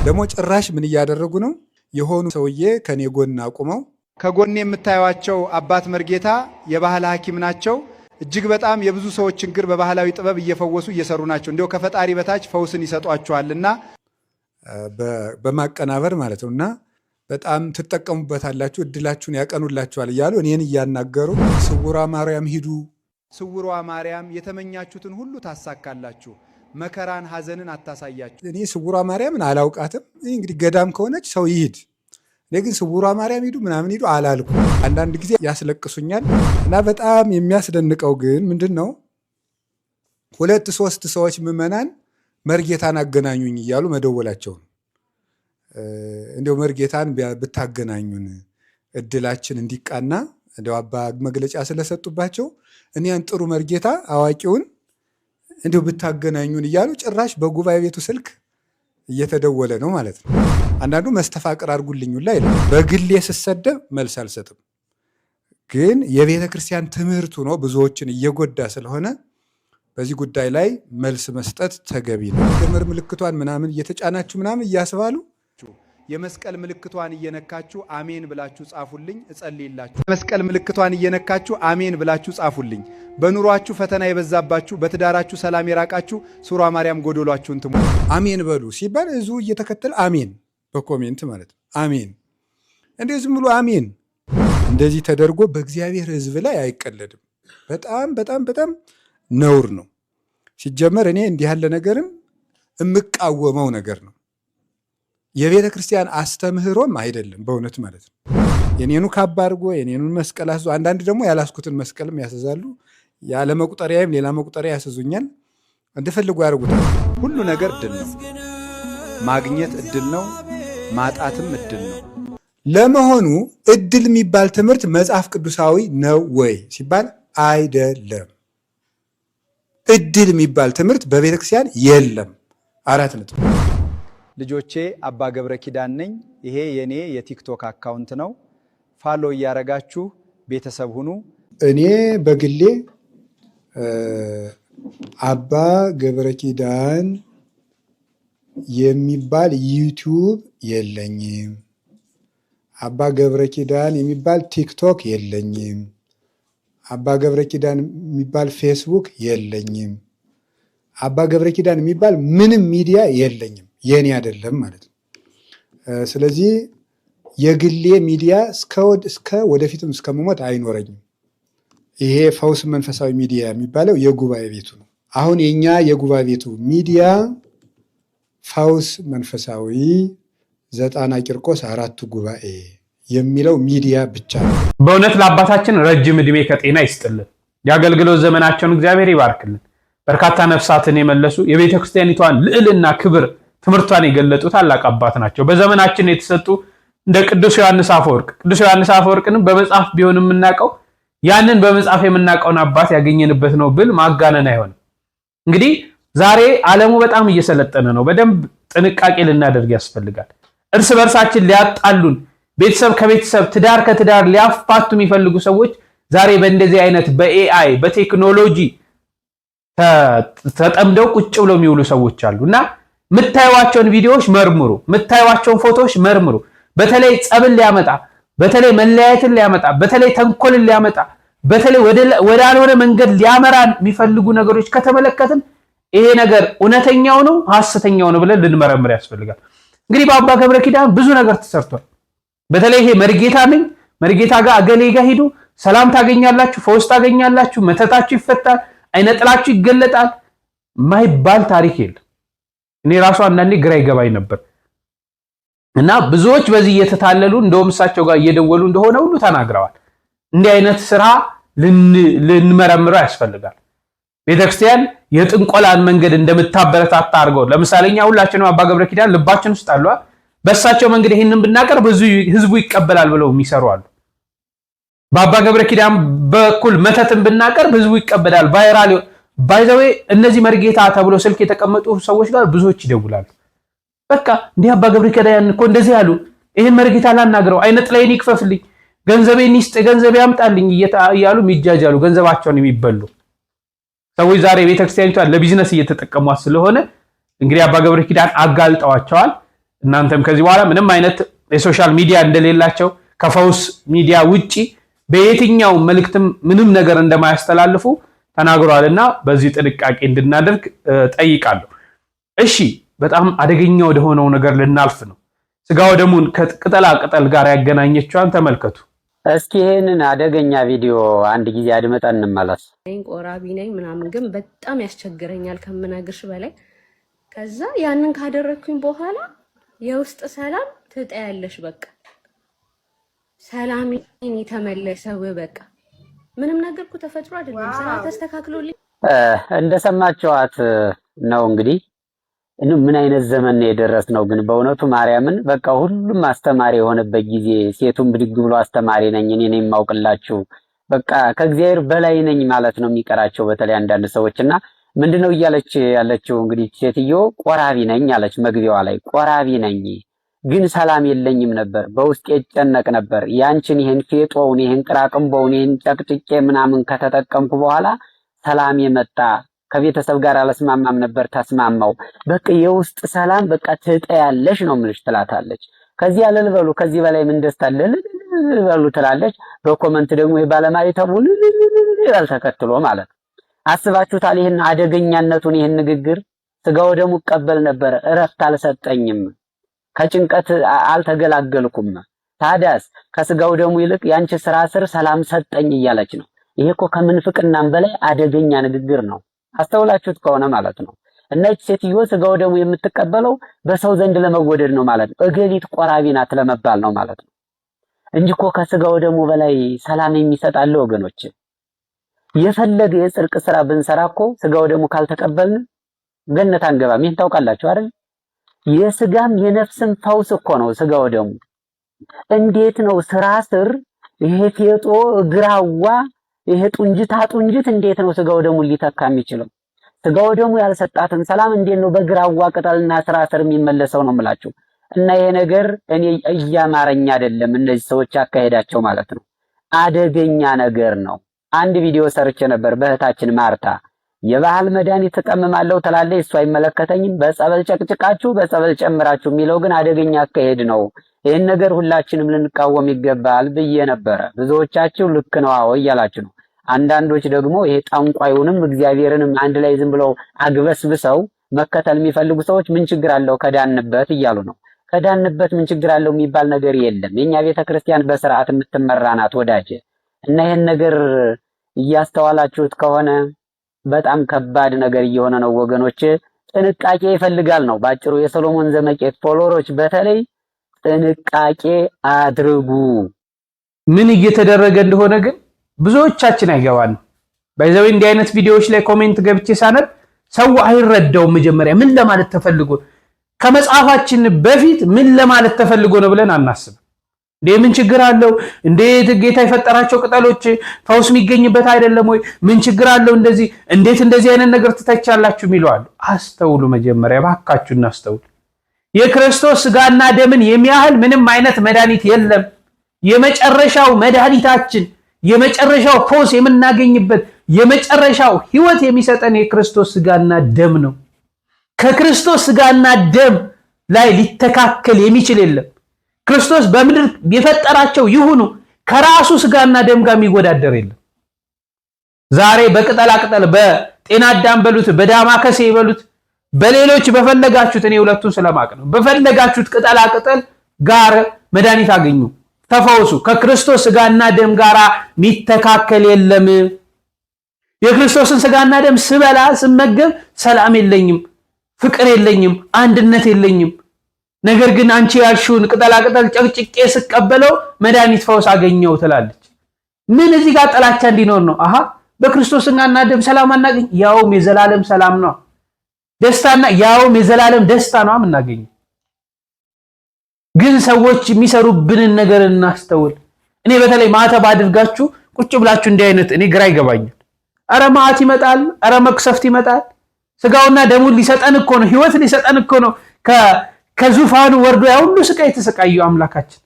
ደግሞ ጭራሽ ምን እያደረጉ ነው? የሆኑ ሰውዬ ከኔ ጎን አቁመው ከጎን የምታዩዋቸው አባት መርጌታ የባህል ሐኪም ናቸው። እጅግ በጣም የብዙ ሰዎች ችግር በባህላዊ ጥበብ እየፈወሱ እየሰሩ ናቸው። እንዲያው ከፈጣሪ በታች ፈውስን ይሰጧቸዋልና በማቀናበር ማለት ነውና በጣም ትጠቀሙበታላችሁ፣ እድላችሁን ያቀኑላችኋል እያሉ እኔን እያናገሩ ስውሯ ማርያም ሂዱ፣ ስውሯ ማርያም የተመኛችሁትን ሁሉ ታሳካላችሁ፣ መከራን ሐዘንን አታሳያችሁ። እኔ ስውሯ ማርያምን አላውቃትም። እንግዲህ ገዳም ከሆነች ሰው ይሂድ። እኔ ግን ስውሯ ማርያም ሂዱ ምናምን ሂዱ አላልኩ። አንዳንድ ጊዜ ያስለቅሱኛል እና በጣም የሚያስደንቀው ግን ምንድን ነው 2-3 ሰዎች ምዕመናን መርጌታን አገናኙኝ እያሉ መደወላቸው ነው። እንዲያው መርጌታን ብታገናኙን እድላችን እንዲቃና እንዲያው አባ መግለጫ ስለሰጡባቸው እኔን ጥሩ መርጌታ አዋቂውን እንዲያው ብታገናኙን እያሉ ጭራሽ በጉባኤ ቤቱ ስልክ እየተደወለ ነው ማለት ነው። አንዳንዱ መስተፋቅር አድርጉልኝ ላይ በግሌ ስሰደብ መልስ አልሰጥም። ግን የቤተ ክርስቲያን ትምህርቱ ነው ብዙዎችን እየጎዳ ስለሆነ በዚህ ጉዳይ ላይ መልስ መስጠት ተገቢ ነው። የምር ምልክቷን ምናምን እየተጫናችሁ ምናምን እያስባሉ የመስቀል ምልክቷን እየነካችሁ አሜን ብላችሁ ጻፉልኝ፣ እጸልይላችሁ። የመስቀል ምልክቷን እየነካችሁ አሜን ብላችሁ ጻፉልኝ። በኑሯችሁ ፈተና የበዛባችሁ፣ በትዳራችሁ ሰላም የራቃችሁ ሱሯ ማርያም ጎዶሏችሁን ትሙ አሜን በሉ ሲባል እዙ እየተከተለ አሜን በኮሜንት ማለት ነው። አሜን እንዴ ዝም ብሎ አሜን እንደዚህ ተደርጎ በእግዚአብሔር ሕዝብ ላይ አይቀለድም። በጣም ነውር ነው። ሲጀመር እኔ እንዲህ ያለ ነገርም የምቃወመው ነገር ነው። የቤተ ክርስቲያን አስተምህሮም አይደለም በእውነት ማለት ነው። የኔኑ ካባ አድርጎ የኔኑን መስቀል አስዞ፣ አንዳንድ ደግሞ ያላስኩትን መስቀልም ያስዛሉ። ያለ መቁጠሪያም ሌላ መቁጠሪያ ያስዙኛል። እንደፈልጉ ያደርጉታል። ሁሉ ነገር እድል ነው። ማግኘት እድል ነው፣ ማጣትም እድል ነው። ለመሆኑ እድል የሚባል ትምህርት መጽሐፍ ቅዱሳዊ ነው ወይ ሲባል አይደለም። እድል የሚባል ትምህርት በቤተ ክርስቲያን የለም። 4 ነጥብ። ልጆቼ አባ ገብረ ኪዳን ነኝ። ይሄ የኔ የቲክቶክ አካውንት ነው። ፋሎ እያረጋችሁ ቤተሰብ ሁኑ። እኔ በግሌ አባ ገብረ ኪዳን የሚባል ዩቲዩብ የለኝም። አባ ገብረ ኪዳን የሚባል ቲክቶክ የለኝም። አባ ገብረ ኪዳን የሚባል ፌስቡክ የለኝም። አባ ገብረ ኪዳን የሚባል ምንም ሚዲያ የለኝም። የኔ አይደለም ማለት ነው። ስለዚህ የግሌ ሚዲያ እስከ ወደፊትም እስከመሞት አይኖረኝም። ይሄ ፈውስ መንፈሳዊ ሚዲያ የሚባለው የጉባኤ ቤቱ ነው። አሁን የኛ የጉባኤ ቤቱ ሚዲያ ፈውስ መንፈሳዊ 90 ቂርቆስ 4 ጉባኤ የሚለው ሚዲያ ብቻ ነው። በእውነት ለአባታችን ረጅም ዕድሜ ከጤና ይስጥልን። የአገልግሎት ዘመናቸውን እግዚአብሔር ይባርክልን። በርካታ ነፍሳትን የመለሱ የቤተ ክርስቲያኒቷን ልዕልና ክብር ትምህርቷን የገለጡ ታላቅ አባት ናቸው። በዘመናችን የተሰጡ እንደ ቅዱስ ዮሐንስ አፈወርቅ። ቅዱስ ዮሐንስ አፈወርቅንም በመጽሐፍ ቢሆን የምናውቀው ያንን በመጽሐፍ የምናውቀውን አባት ያገኘንበት ነው ብል ማጋነን አይሆንም። እንግዲህ ዛሬ ዓለሙ በጣም እየሰለጠነ ነው። በደንብ ጥንቃቄ ልናደርግ ያስፈልጋል። እርስ በርሳችን ሊያጣሉን፣ ቤተሰብ ከቤተሰብ ትዳር ከትዳር ሊያፋቱ የሚፈልጉ ሰዎች ዛሬ በእንደዚህ አይነት በኤአይ በቴክኖሎጂ ተጠምደው ቁጭ ብለው የሚውሉ ሰዎች አሉና የምታዩዋቸውን ቪዲዮዎች መርምሩ፣ የምታዩዋቸውን ፎቶዎች መርምሩ። በተለይ ጸብን ሊያመጣ፣ በተለይ መለያየትን ሊያመጣ፣ በተለይ ተንኮልን ሊያመጣ፣ በተለይ ወደ አልሆነ መንገድ ሊያመራን የሚፈልጉ ነገሮች ከተመለከትን ይሄ ነገር እውነተኛው ነው ሐሰተኛው ነው ብለን ልንመረምር ያስፈልጋል። እንግዲህ በአባ ገብረ ኪዳን ብዙ ነገር ተሰርቷል። በተለይ ይሄ መርጌታ ነኝ መርጌታ ጋር አገሌ ጋር ሂዱ ሰላም ታገኛላችሁ፣ ፈውስ ታገኛላችሁ፣ መተታችሁ ይፈታል፣ አይነጥላችሁ ይገለጣል ማይባል ታሪክ የለም። እኔ ራሱ አንዳንዴ ግራ ይገባኝ ነበር እና ብዙዎች በዚህ እየተታለሉ እንደውም እሳቸው ጋር እየደወሉ እንደሆነ ሁሉ ተናግረዋል። እንዲህ አይነት ስራ ልንመረምረው ያስፈልጋል። ቤተክርስቲያን የጥንቆላን መንገድ እንደምታበረታታ አድርገው ለምሳሌ እኛ ሁላችንም አባ ገብረ ኪዳን ልባችን ውስጥ አሉ። በእሳቸው መንገድ ይሄንን ብናቀርብ ብዙ ህዝቡ ይቀበላል ብለው የሚሰሩ አሉ። በአባ ገብረ ኪዳን በኩል መተትን ብናቀርብ ህዝቡ ይቀበላል ቫይራል ባይዘዌ እነዚህ መርጌታ ተብሎ ስልክ የተቀመጡ ሰዎች ጋር ብዙዎች ይደውላሉ። በቃ እንዲህ አባ ገብረ ኪዳን እኮ እንደዚህ ያሉ ይሄን መርጌታ ላናግረው አይነት ላይ ይክፈፍልኝ ገንዘቤን ይስጥ ገንዘብ ያምጣልኝ እያሉ የሚጃጃሉ ገንዘባቸውን የሚበሉ ሰዎች ዛሬ ቤተክርስቲያኒቷን ለቢዝነስ እየተጠቀሟት ስለሆነ እንግዲህ አባ ገብረ ኪዳን አጋልጠዋቸዋል። እናንተም ከዚህ በኋላ ምንም አይነት የሶሻል ሚዲያ እንደሌላቸው ከፈውስ ሚዲያ ውጪ በየትኛው መልእክትም ምንም ነገር እንደማያስተላልፉ ተናግሯልና በዚህ ጥንቃቄ እንድናደርግ ጠይቃለሁ። እሺ በጣም አደገኛ ወደ ሆነው ነገር ልናልፍ ነው። ስጋው ደሙን ከቅጠላ ቅጠል ጋር ያገናኘችዋን ተመልከቱ። እስኪ ይሄንን አደገኛ ቪዲዮ አንድ ጊዜ አድመጠን እንመለስ። ቆራቢ ነኝ ምናምን ግን በጣም ያስቸግረኛል ከምነግርሽ በላይ። ከዛ ያንን ካደረኩኝ በኋላ የውስጥ ሰላም ትጠያለሽ። በቃ ሰላሜን የተመለሰው በቃ ምንም ነገር እኮ ተፈጥሮ አይደለም ስራ ተስተካክሎልኝ እንደሰማችኋት ነው። እንግዲህ ምን አይነት ዘመን ነው የደረስነው? ግን በእውነቱ ማርያምን በቃ ሁሉም አስተማሪ የሆነበት ጊዜ፣ ሴቱም ብድግ ብሎ አስተማሪ ነኝ እኔ ነኝ የማውቅላችሁ በቃ ከእግዚአብሔር በላይ ነኝ ማለት ነው የሚቀራቸው በተለይ አንዳንድ ሰዎችና ምንድነው እያለች ያለችው? እንግዲህ ሴትዮ ቆራቢ ነኝ አለች መግቢያዋ ላይ። ቆራቢ ነኝ ግን ሰላም የለኝም ነበር፣ በውስጤ እጨነቅ ነበር። ያንቺን ይሄን ፌጦውን ይሄን ቅራቅምቦውን ይሄን ጨቅጭቄ ምናምን ከተጠቀምኩ በኋላ ሰላም የመጣ ከቤተሰብ ጋር አለስማማም ነበር ተስማማው። በቃ የውስጥ ሰላም በቃ ትጠያለሽ ነው ምልሽ ትላታለች። ከዚህ ያለልበሉ ከዚህ በላይ ምን ደስታ አለልበሉ ትላለች። በኮመንት ደግሞ የባለማይ ተቡል ያልተከትሎ ማለት አስባችሁታል? ይሄን አደገኛነቱን ይሄን ንግግር ስጋው ደሙ ቀበል ነበር፣ እረፍት አልሰጠኝም፣ ከጭንቀት አልተገላገልኩም። ታዲያስ ከስጋው ደሙ ይልቅ ያንቺ ስራ ስር ሰላም ሰጠኝ እያለች ነው። ይሄ እኮ ከምንፍቅናም በላይ አደገኛ ንግግር ነው። አስተውላችሁት ከሆነ ማለት ነው። እነዚህ ሴትዮ ስጋው ደሙ የምትቀበለው በሰው ዘንድ ለመወደድ ነው ማለት ነው። እገሊት ቆራቢ ናት ለመባል ነው ማለት ነው እንጂ እኮ ከስጋው ደሙ በላይ ሰላም የሚሰጣል ወገኖች። የፈለገ የጽድቅ ስራ ብንሰራ እኮ ስጋው ደሙ ካልተቀበልን ገነት አንገባም። ይሄን ታውቃላችሁ አይደል? የስጋም የነፍስም ፈውስ እኮ ነው ስጋው ደሙ። እንዴት ነው ስራ ስር ይሄ ፌጦ ግራዋ ይሄ ጡንጅት እንዴት ነው ስጋው ደሙ ሊተካ የሚችለው? ስጋው ደሙ ያልሰጣትን ሰላም እንዴት ነው በግራዋ ቅጠልና ስራ ስር የሚመለሰው ነው የምላችሁ። እና ይሄ ነገር እኔ እያማረኛ አይደለም እነዚህ ሰዎች አካሄዳቸው ማለት ነው። አደገኛ ነገር ነው። አንድ ቪዲዮ ሰርቼ ነበር በእህታችን ማርታ የባህል መድኃኒት ተቀምማለሁ ትላለች፣ እሱ አይመለከተኝም፣ በጸበል ጨቅጭቃችሁ በጸበል ጨምራችሁ የሚለው ግን አደገኛ አካሄድ ነው። ይሄን ነገር ሁላችንም ልንቃወም ይገባል ብዬ ነበረ። ብዙዎቻችሁ ልክ ነው አዎ እያላችሁ ነው። አንዳንዶች ደግሞ ይሄ ጠንቋዩንም እግዚአብሔርንም አንድ ላይ ዝም ብለው አግበስብሰው መከተል የሚፈልጉ ሰዎች ምን ችግር አለው ከዳንበት እያሉ ነው። ከዳንበት ምን ችግር አለው የሚባል ነገር የለም። የኛ ቤተክርስቲያን በስርዓት የምትመራ ናት ወዳጅ። እና ይሄን ነገር እያስተዋላችሁት ከሆነ በጣም ከባድ ነገር እየሆነ ነው ወገኖች። ጥንቃቄ ይፈልጋል ነው ባጭሩ። የሰሎሞን ዘመቄት ፎሎወሮች በተለይ ጥንቃቄ አድርጉ። ምን እየተደረገ እንደሆነ ግን ብዙዎቻችን አይገባንም። ባይዘው እንዲህ አይነት ቪዲዮዎች ላይ ኮሜንት ገብቼ ሳነብ ሰው አይረዳውም። መጀመሪያ ምን ለማለት ተፈልጎ ከመጽሐፋችን በፊት ምን ለማለት ተፈልጎ ነው ብለን አናስብም። ምን ችግር አለው? እንዴት ጌታ የፈጠራቸው ቅጠሎች ፈውስ የሚገኝበት አይደለም ወይ? ምን ችግር አለው? እንዴት እንደዚህ አይነት ነገር ትተቻላችሁ የሚለዋል። አስተውሉ። መጀመሪያ ባካችሁ እናስተውል። የክርስቶስ ስጋና ደምን የሚያህል ምንም አይነት መድኃኒት የለም። የመጨረሻው መድኃኒታችን፣ የመጨረሻው ፈውስ የምናገኝበት፣ የመጨረሻው ህይወት የሚሰጠን የክርስቶስ ስጋና ደም ነው። ከክርስቶስ ስጋና ደም ላይ ሊተካከል የሚችል የለም። ክርስቶስ በምድር የፈጠራቸው ይሁኑ ከራሱ ስጋና ደም ጋር የሚወዳደር የለም። ዛሬ በቅጠላ ቅጠል በጤና አዳም በሉት በዳማከሴ በሉት በሌሎች በፈለጋችሁት እኔ ሁለቱን ስለማቅ ነው በፈለጋችሁት ቅጠላ ቅጠል ጋር መድኃኒት አገኙ ተፈውሱ። ከክርስቶስ ስጋና ደም ጋር ሚተካከል የለም። የክርስቶስን ስጋና ደም ስበላ ስመገብ ሰላም የለኝም፣ ፍቅር የለኝም፣ አንድነት የለኝም። ነገር ግን አንቺ ያልሽውን ቅጠላ ቅጠል ጨቅጭቄ ስቀበለው መድኃኒት ፈውስ አገኘው ትላለች። ምን እዚህ ጋር ጥላቻ እንዲኖር ነው? አሃ በክርስቶስ ስጋና ደም ሰላም አናገኝ፣ ያውም የዘላለም ሰላም ነው። ደስታና ያውም የዘላለም ደስታ ነው የምናገኘው። ግን ሰዎች የሚሰሩብንን ነገር እናስተውል። እኔ በተለይ ማተብ አድርጋችሁ ቁጭ ብላችሁ እንዲህ አይነት እኔ ግራ ይገባኛል። አረ ማዕት ይመጣል፣ አረ መቅሰፍት ይመጣል። ስጋውና ደሙን ሊሰጠን እኮ ነው፣ ህይወት ሊሰጠን እኮ ነው። ከዙፋኑ ወርዶ ያ ሁሉ ስቃይ የተሰቃየው አምላካችን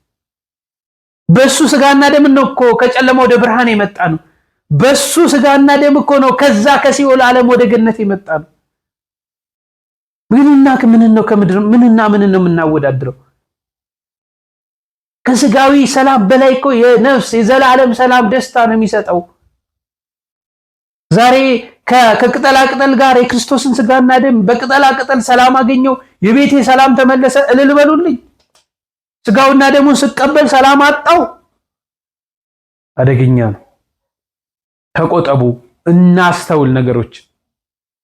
በሱ ስጋና ደም ነው እኮ ከጨለማ ወደ ብርሃን የመጣ ነው። በሱ ስጋና ደም እኮ ነው ከዛ ከሲኦል ዓለም ወደ ገነት የመጣ ነው። ምንና ምን ነው ከምድር ምንና ምን ነው የምናወዳድረው? ከስጋዊ ሰላም በላይ እኮ የነፍስ የዘላለም ሰላም ደስታ ነው የሚሰጠው። ዛሬ ከቅጠላ ቅጠል ጋር የክርስቶስን ስጋና ደም በቅጠላ ቅጠል ሰላም አገኘው፣ የቤቴ ሰላም ተመለሰ እልል በሉልኝ። ስጋውና ደሙን ስቀበል ሰላም አጣው። አደገኛ ነው። ተቆጠቡ፣ እናስተውል፣ ነገሮች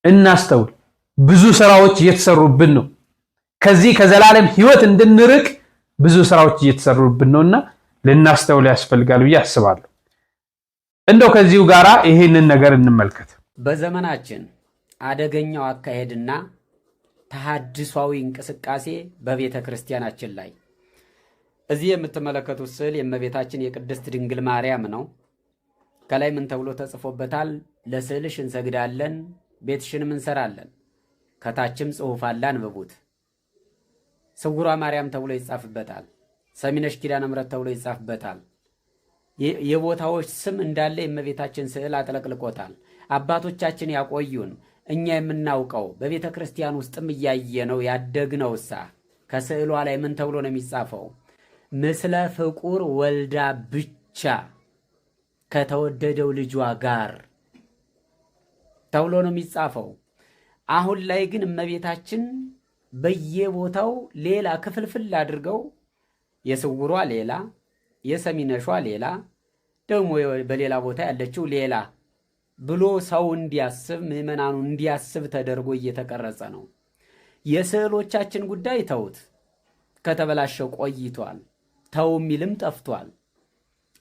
እናስተውል። ብዙ ስራዎች እየተሰሩብን ነው። ከዚህ ከዘላለም ህይወት እንድንርቅ ብዙ ስራዎች እየተሰሩብን ነውና ልናስተውል ያስፈልጋል ብዬ አስባለሁ። እንደው ከዚሁ ጋራ ይሄንን ነገር እንመልከት። በዘመናችን አደገኛው አካሄድና ተሐድሷዊ እንቅስቃሴ በቤተ ክርስቲያናችን ላይ እዚህ የምትመለከቱት ስዕል የእመቤታችን የቅድስት ድንግል ማርያም ነው። ከላይ ምን ተብሎ ተጽፎበታል? ለስዕልሽ እንሰግዳለን፣ ቤትሽንም እንሰራለን። ከታችም ጽሑፍ አለ፣ አንብቡት። ስውሯ ማርያም ተብሎ ይጻፍበታል። ሰሚነሽ ኪዳነ ምሕረት ተብሎ ይጻፍበታል። የቦታዎች ስም እንዳለ የእመቤታችን ስዕል አጥለቅልቆታል። አባቶቻችን ያቆዩን እኛ የምናውቀው በቤተ ክርስቲያን ውስጥም እያየነው ያደግነው እሳ ከስዕሏ ላይ ምን ተብሎ ነው የሚጻፈው? ምስለ ፍቁር ወልዳ ብቻ ከተወደደው ልጇ ጋር ተብሎ ነው የሚጻፈው። አሁን ላይ ግን እመቤታችን በየቦታው ሌላ ክፍልፍል አድርገው የስውሯ ሌላ፣ የሰሚነሿ ሌላ፣ ደግሞ በሌላ ቦታ ያለችው ሌላ ብሎ ሰው እንዲያስብ ምዕመናኑ እንዲያስብ ተደርጎ እየተቀረጸ ነው። የስዕሎቻችን ጉዳይ ተውት፣ ከተበላሸው ቆይቷል። ተው የሚልም ጠፍቷል።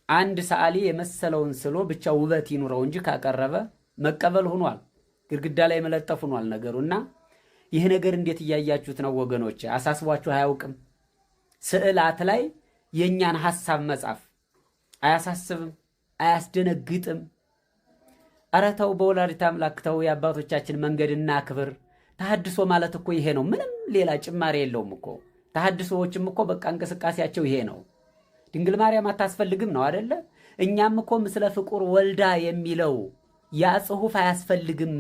አንድ ሰዓሊ የመሰለውን ስሎ ብቻ ውበት ይኑረው እንጂ ካቀረበ መቀበል ሆኗል። ግድግዳ ላይ መለጠፍ ሆኗል ነገሩና ይህ ነገር እንዴት እያያችሁት ነው ወገኖች? አሳስቧችሁ አያውቅም? ስዕላት ላይ የኛን ሐሳብ መጻፍ አያሳስብም? አያስደነግጥም? ኧረ ተው በወላዲተ አምላክ ተው። የአባቶቻችን መንገድና ክብር ተሐድሶ ማለት እኮ ይሄ ነው። ምንም ሌላ ጭማሪ የለውም እኮ። ተሐድሶዎችም እኮ በቃ እንቅስቃሴያቸው ይሄ ነው። ድንግል ማርያም አታስፈልግም ነው አይደለ? እኛም እኮ ምስለ ፍቁር ወልዳ የሚለው ያ ጽሑፍ አያስፈልግም።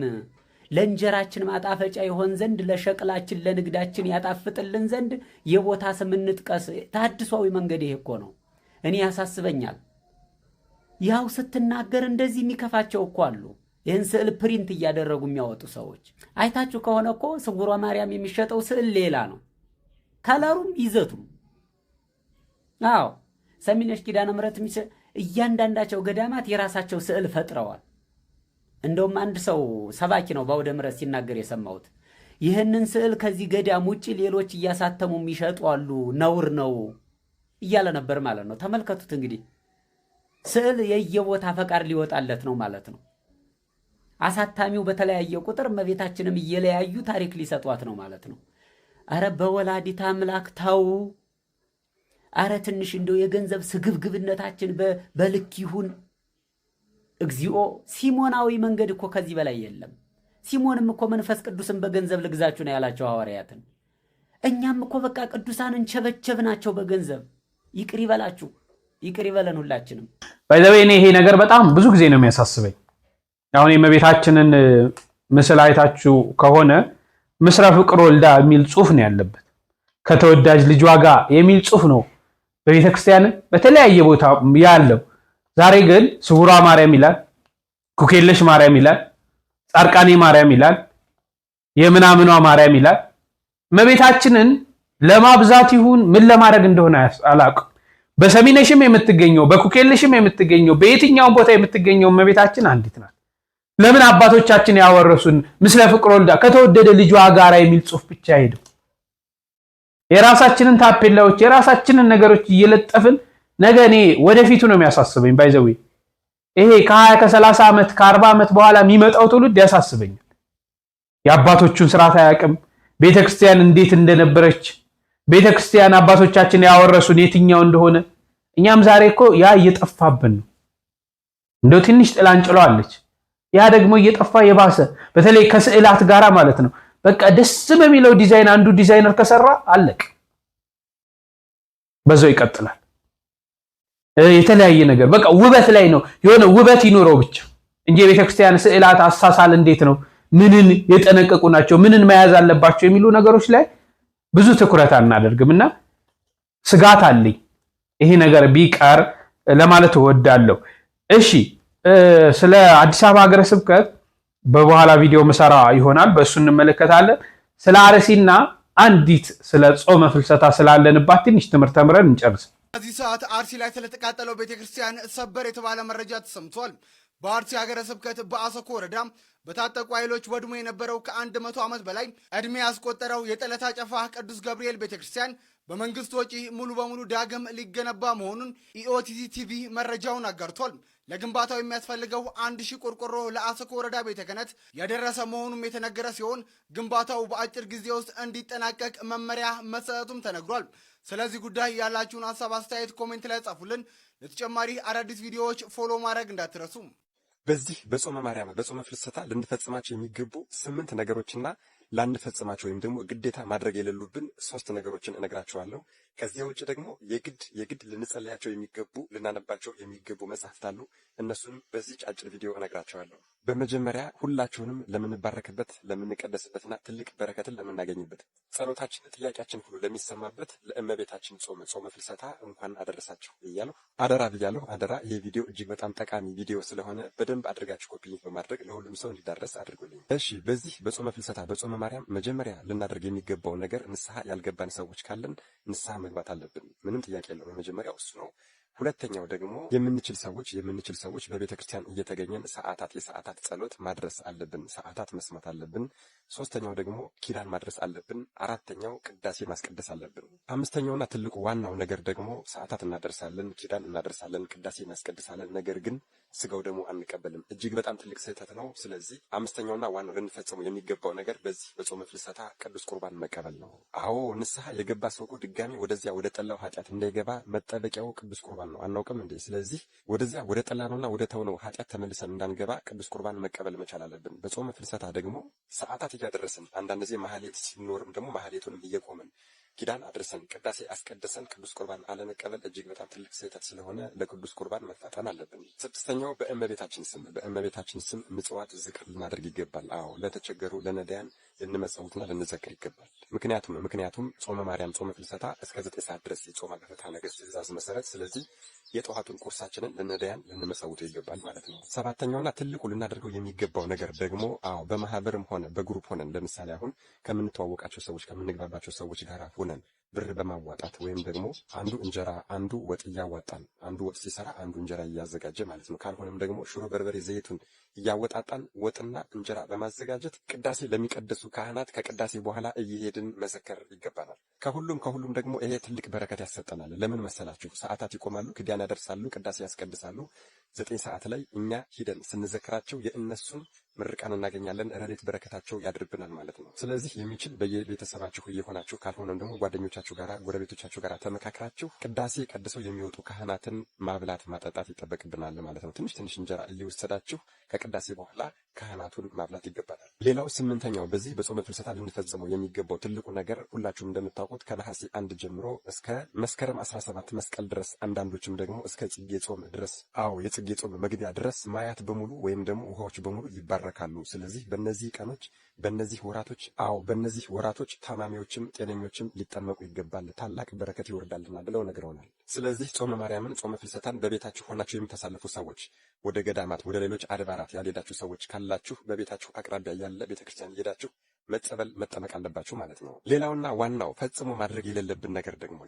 ለእንጀራችን ማጣፈጫ ይሆን ዘንድ ለሸቅላችን ለንግዳችን ያጣፍጥልን ዘንድ የቦታ ስም እንጥቀስ። ተሐድሷዊ መንገድ ይሄ እኮ ነው። እኔ ያሳስበኛል። ያው ስትናገር እንደዚህ የሚከፋቸው እኮ አሉ። ይህን ስዕል ፕሪንት እያደረጉ የሚያወጡ ሰዎች አይታችሁ ከሆነ እኮ ስውሯ ማርያም የሚሸጠው ስዕል ሌላ ነው፣ ከለሩም ይዘቱም። አዎ ሰሚነሽ ኪዳነ ምሕረት እያንዳንዳቸው ገዳማት የራሳቸው ስዕል ፈጥረዋል። እንደውም አንድ ሰው ሰባኪ ነው በአውደ ምሕረት ሲናገር የሰማሁት ይህንን ስዕል ከዚህ ገዳም ውጭ ሌሎች እያሳተሙ የሚሸጡ አሉ፣ ነውር ነው እያለ ነበር ማለት ነው። ተመልከቱት እንግዲህ ስዕል የየቦታ ፈቃድ ሊወጣለት ነው ማለት ነው። አሳታሚው በተለያየ ቁጥር እመቤታችንም እየለያዩ ታሪክ ሊሰጧት ነው ማለት ነው። አረ በወላዲተ አምላክ ተው። አረ ትንሽ እንደው የገንዘብ ስግብግብነታችን በልክ ይሁን። እግዚኦ ሲሞናዊ መንገድ እኮ ከዚህ በላይ የለም። ሲሞንም እኮ መንፈስ ቅዱስን በገንዘብ ልግዛችሁ ነው ያላቸው ሐዋርያትን። እኛም እኮ በቃ ቅዱሳንን ቸበቸብናቸው በገንዘብ። ይቅር ይበላችሁ፣ ይቅር ይበለን ሁላችንም። ባይዘዌ እኔ ይሄ ነገር በጣም ብዙ ጊዜ ነው የሚያሳስበኝ። አሁን የእመቤታችንን ምስል አይታችሁ ከሆነ ምስለ ፍቁር ወልዳ የሚል ጽሑፍ ነው ያለበት። ከተወዳጅ ልጇ ጋር የሚል ጽሑፍ ነው በቤተክርስቲያን በተለያየ ቦታ ያለው። ዛሬ ግን ስውሯ ማርያም ይላል፣ ኩክየለሽ ማርያም ይላል፣ ጻድቃኔ ማርያም ይላል፣ የምናምኗ ማርያም ይላል። እመቤታችንን ለማብዛት ይሁን ምን ለማድረግ እንደሆነ አላውቅም። በሰሚነሽም የምትገኘው በኩክየለሽም የምትገኘው በየትኛውም ቦታ የምትገኘው እመቤታችን አንዲት ናት። ለምን አባቶቻችን ያወረሱን ምስለ ፍቅር ወልዳ ከተወደደ ልጇ ጋር የሚል ጽሑፍ ብቻ ሄደው የራሳችንን ታፔላዎች የራሳችንን ነገሮች እየለጠፍን ነገ እኔ ወደፊቱ ነው የሚያሳስበኝ። ባይዘዌ ይሄ ከ20 ከ30 ዓመት ከ40 ዓመት በኋላ የሚመጣው ትውልድ ያሳስበኛል። የአባቶቹን ስርዓት አያውቅም። ቤተክርስቲያን እንዴት እንደነበረች ቤተክርስቲያን አባቶቻችን ያወረሱን የትኛው እንደሆነ እኛም ዛሬ እኮ ያ እየጠፋብን ነው። እንደው ትንሽ ጥላንጭለዋለች። ያ ደግሞ እየጠፋ የባሰ በተለይ ከስዕላት ጋራ ማለት ነው። በቃ ደስ በሚለው ዲዛይን አንዱ ዲዛይነር ከሰራ አለቅ በዛው ይቀጥላል። የተለያየ ነገር በቃ ውበት ላይ ነው የሆነ ውበት ይኖረው ብቻ እንጂ የቤተክርስቲያን ስዕላት አሳሳል እንዴት ነው ምንን የጠነቀቁ ናቸው ምንን መያዝ አለባቸው የሚሉ ነገሮች ላይ ብዙ ትኩረት አናደርግምና ስጋት አለኝ ይሄ ነገር ቢቀር ለማለት እወዳለሁ። እሺ ስለ አዲስ አበባ ሀገረ ስብከት በበኋላ ቪዲዮ መሰራ ይሆናል፣ በእሱ እንመለከታለን። ስለ አርሲና አንዲት ስለ ጾመ ፍልሰታ ስላለንባት ትንሽ ትምህርት ተምረን እንጨርስ። በዚህ ሰዓት አርሲ ላይ ስለተቃጠለው ቤተክርስቲያን ሰበር የተባለ መረጃ ተሰምቷል። በአርሲ ሀገረ ስብከት በአሰኮ ወረዳ በታጠቁ ኃይሎች ወድሞ የነበረው ከ100 ዓመት በላይ ዕድሜ ያስቆጠረው የጠለታ ጨፋ ቅዱስ ገብርኤል ቤተክርስቲያን በመንግስት ወጪ ሙሉ በሙሉ ዳግም ሊገነባ መሆኑን ኢኦቲሲ ቲቪ መረጃውን አጋርቷል። ለግንባታው የሚያስፈልገው 1000 ቆርቆሮ ለአሰኮ ወረዳ ቤተ ክህነት የደረሰ መሆኑም የተነገረ ሲሆን ግንባታው በአጭር ጊዜ ውስጥ እንዲጠናቀቅ መመሪያ መሰጠቱም ተነግሯል። ስለዚህ ጉዳይ ያላችሁን ሀሳብ አስተያየት ኮሜንት ላይ ጻፉልን። ለተጨማሪ አዳዲስ ቪዲዮዎች ፎሎ ማድረግ እንዳትረሱ። በዚህ በጾመ ማርያም በጾመ ፍልሰታ ልንፈጽማቸው የሚገቡ 8 ነገሮችና ላንፈጽማቸው ወይም ደግሞ ግዴታ ማድረግ የሌሉብን 3 ነገሮችን እነግራችኋለሁ። ከዚያ ውጭ ደግሞ የግድ ልንጸልያቸው የሚገቡ ልናነባቸው የሚገቡ መጽሐፍት አሉ። እነሱን በዚህ አጭር ቪዲዮ እነግራችኋለሁ። በመጀመሪያ ሁላችሁንም ለምንባረክበት ለምንቀደስበትና ትልቅ በረከትን ለምናገኝበት ጸሎታችን፣ ጥያቄያችን ሁሉ ለሚሰማበት ለእመቤታችን ጾመ ፍልሰታ እንኳን አደረሳችሁ እያለሁ አደራ ብያለሁ። አደራ ይህ ቪዲዮ እጅግ በጣም ጠቃሚ ቪዲዮ ስለሆነ በደንብ አድርጋችሁ ኮፒ ሊንክ በማድረግ ለሁሉም ሰው እንዲዳረስ አድርጉልኝ። እሺ፣ በዚህ በጾመ ፍልሰታ በጾመ ማርያም መጀመሪያ ልናደርግ የሚገባው ነገር ንስሐ ያልገባን ሰዎች ካለን ንስሐ መግባት አለብን። ምንም ጥያቄ የለውም። የመጀመሪያው እሱ ነው። ሁለተኛው ደግሞ የምንችል ሰዎች በቤተ ክርስቲያን እየተገኘን የሰዓታት ጸሎት ማድረስ አለብን። ሰዓታት መስማት አለብን። ሶስተኛው ደግሞ ኪዳን ማድረስ አለብን። አራተኛው ቅዳሴ ማስቀደስ አለብን። አምስተኛውና ትልቁ ዋናው ነገር ደግሞ ሰዓታት እናደርሳለን፣ ኪዳን እናደርሳለን፣ ቅዳሴ እናስቀድሳለን። ነገር ግን ስጋው ደግሞ አንቀበልም። እጅግ በጣም ትልቅ ስህተት ነው። ስለዚህ አምስተኛውና ዋናው ልንፈጽሙ የሚገባው ነገር በዚህ በጾመ ፍልሰታ ቅዱስ ቁርባን መቀበል ነው። አዎ ንስሐ የገባ ሰው ድጋሚ ወደዚያ ወደ ጠላው ኃጢአት እንዳይገባ መጠበቂያው ቅዱስ ቁርባን ነው። አናውቅም እንዴ? ስለዚህ ወደዚያ ወደ ጠላነውና ወደ ተውነው ኃጢአት ተመልሰን እንዳንገባ ቅዱስ ቁርባን መቀበል መቻል አለብን። በጾመ ፍልሰታ ደግሞ ሰዓታት እያደረስን አንዳንድ ጊዜ ማህሌት ሲኖርም ደግሞ ማህሌቱንም እየቆምን ኪዳን አድርሰን ቅዳሴ አስቀድሰን ቅዱስ ቁርባን አለመቀበል እጅግ በጣም ትልቅ ስህተት ስለሆነ ለቅዱስ ቁርባን መፋጠን አለብን። ስድስተኛው በእመቤታችን ስም ምጽዋት ዝክር ልናደርግ ይገባል። አዎ ለተቸገሩ ለነዳያን ልንመጸውትና ልንዘክር ይገባል። ምክንያቱም ጾመ ማርያም ጾመ ፍልሰታ እስከ 9 ሰዓት ድረስ ይጾማል በፍትሐ ነገሥት ትእዛዝ መሰረት። ስለዚህ የጠዋቱን ቁርሳችንን ለነዳያን ልንመጸውተው ይገባል ማለት ነው። ሰባተኛውና ትልቁ ልናደርገው የሚገባው ነገር ደግሞ በማህበርም ሆነ በግሩፕ ሆነን ለምሳሌ አሁን ከምንተዋወቃቸው ሰዎች ከምንግባባቸው ሰዎች ጋር ሆነን ብር በማዋጣት ወይም ደግሞ አንዱ እንጀራ አንዱ ወጥ እያዋጣን አንዱ ወጥ ሲሰራ አንዱ እንጀራ እያዘጋጀ ማለት ነው። ካልሆነም ደግሞ ሽሮ በርበሬ ዘይቱን እያወጣጣን ወጥና እንጀራ በማዘጋጀት ቅዳሴ ለሚቀድሱ ካህናት ከቅዳሴ በኋላ እየሄድን መዘከር ይገባናል። ከሁሉም ደግሞ ይሄ ትልቅ በረከት ያሰጠናል። ለምን መሰላችሁ? ሰዓታት ይቆማሉ፣ ኪዳን ያደርሳሉ፣ ቅዳሴ ያስቀድሳሉ። 9 ሰዓት ላይ እኛ ሂደን ስንዘክራቸው የእነሱን ምርቃን እናገኛለን። ረድኤት በረከታቸው ያድርብናል ማለት ነው። ስለዚህ የሚችል በየቤተሰባችሁ እየሆናችሁ ካልሆነም ደግሞ ጓደኞቻችሁ ጋር ጎረቤቶቻችሁ ጋር ተመካክራችሁ ቅዳሴ ቀድሰው የሚወጡ ካህናትን ማብላት ማጠጣት ይጠበቅብናል ማለት ነው። ትንሽ እንጀራ እየወሰዳችሁ ከቅዳሴ በኋላ ካህናቱን ማብላት ይገባናል። ሌላው 8ኛው በዚህ በጾመ ፍልሰታ ልንፈጽመው የሚገባው ትልቁ ነገር ሁላችሁም እንደምታውቁት ከነሐሴ 1 ጀምሮ እስከ መስከረም 17 መስቀል ድረስ አንዳንዶችም ደግሞ እስከ ጽጌ ጾም ድረስ የጽጌ ጾም መግቢያ ድረስ ማያት በሙሉ ወይም ደግሞ ውሃዎች በሙሉ ይባረካሉ። ይባረካሉ። ስለዚህ በእነዚህ ቀኖች በእነዚህ ወራቶች ታማሚዎችም ጤነኞችም ሊጠመቁ ይገባል፣ ታላቅ በረከት ይወርዳልና ብለው ነግረውናል። ስለዚህ ጾመ ማርያምን ጾመ ፍልሰታን በቤታችሁ ሆናችሁ የምታሳልፉ ሰዎች፣ ወደ ገዳማት ወደ ሌሎች አድባራት ያልሄዳችሁ ሰዎች ካላችሁ በቤታችሁ አቅራቢያ ያለ ቤተክርስቲያን ሄዳችሁ መጸበል መጠመቅ አለባችሁ ማለት ነው። ሌላውና ዋናው ፈጽሞ ማድረግ የሌለብን ነገር ደግሞ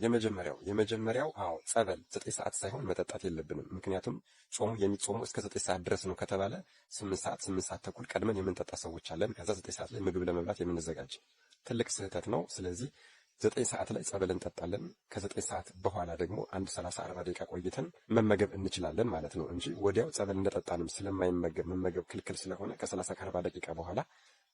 የመጀመሪያው ጸበል 9 ሰዓት ሳይሆን መጠጣት የለብንም። ምክንያቱም ጾሙ የሚጾመው እስከ 9 ሰዓት ድረስ ነው ከተባለ 8 ሰዓት ተኩል ቀድመን የምንጠጣ ሰዎች አለን። ከዛ 9 ሰዓት ላይ ምግብ ለመብላት የምንዘጋጅ ትልቅ ስህተት ነው። ስለዚህ 9 ሰዓት ላይ ጸበል እንጠጣለን። ከ9 ሰዓት በኋላ ደግሞ 30-40 ደቂቃ ቆይተን መመገብ እንችላለን ማለት ነው እንጂ ወዲያው ጸበል እንደጠጣንም መመገብ ክልክል ስለሆነ ከ30-40 ደቂቃ በኋላ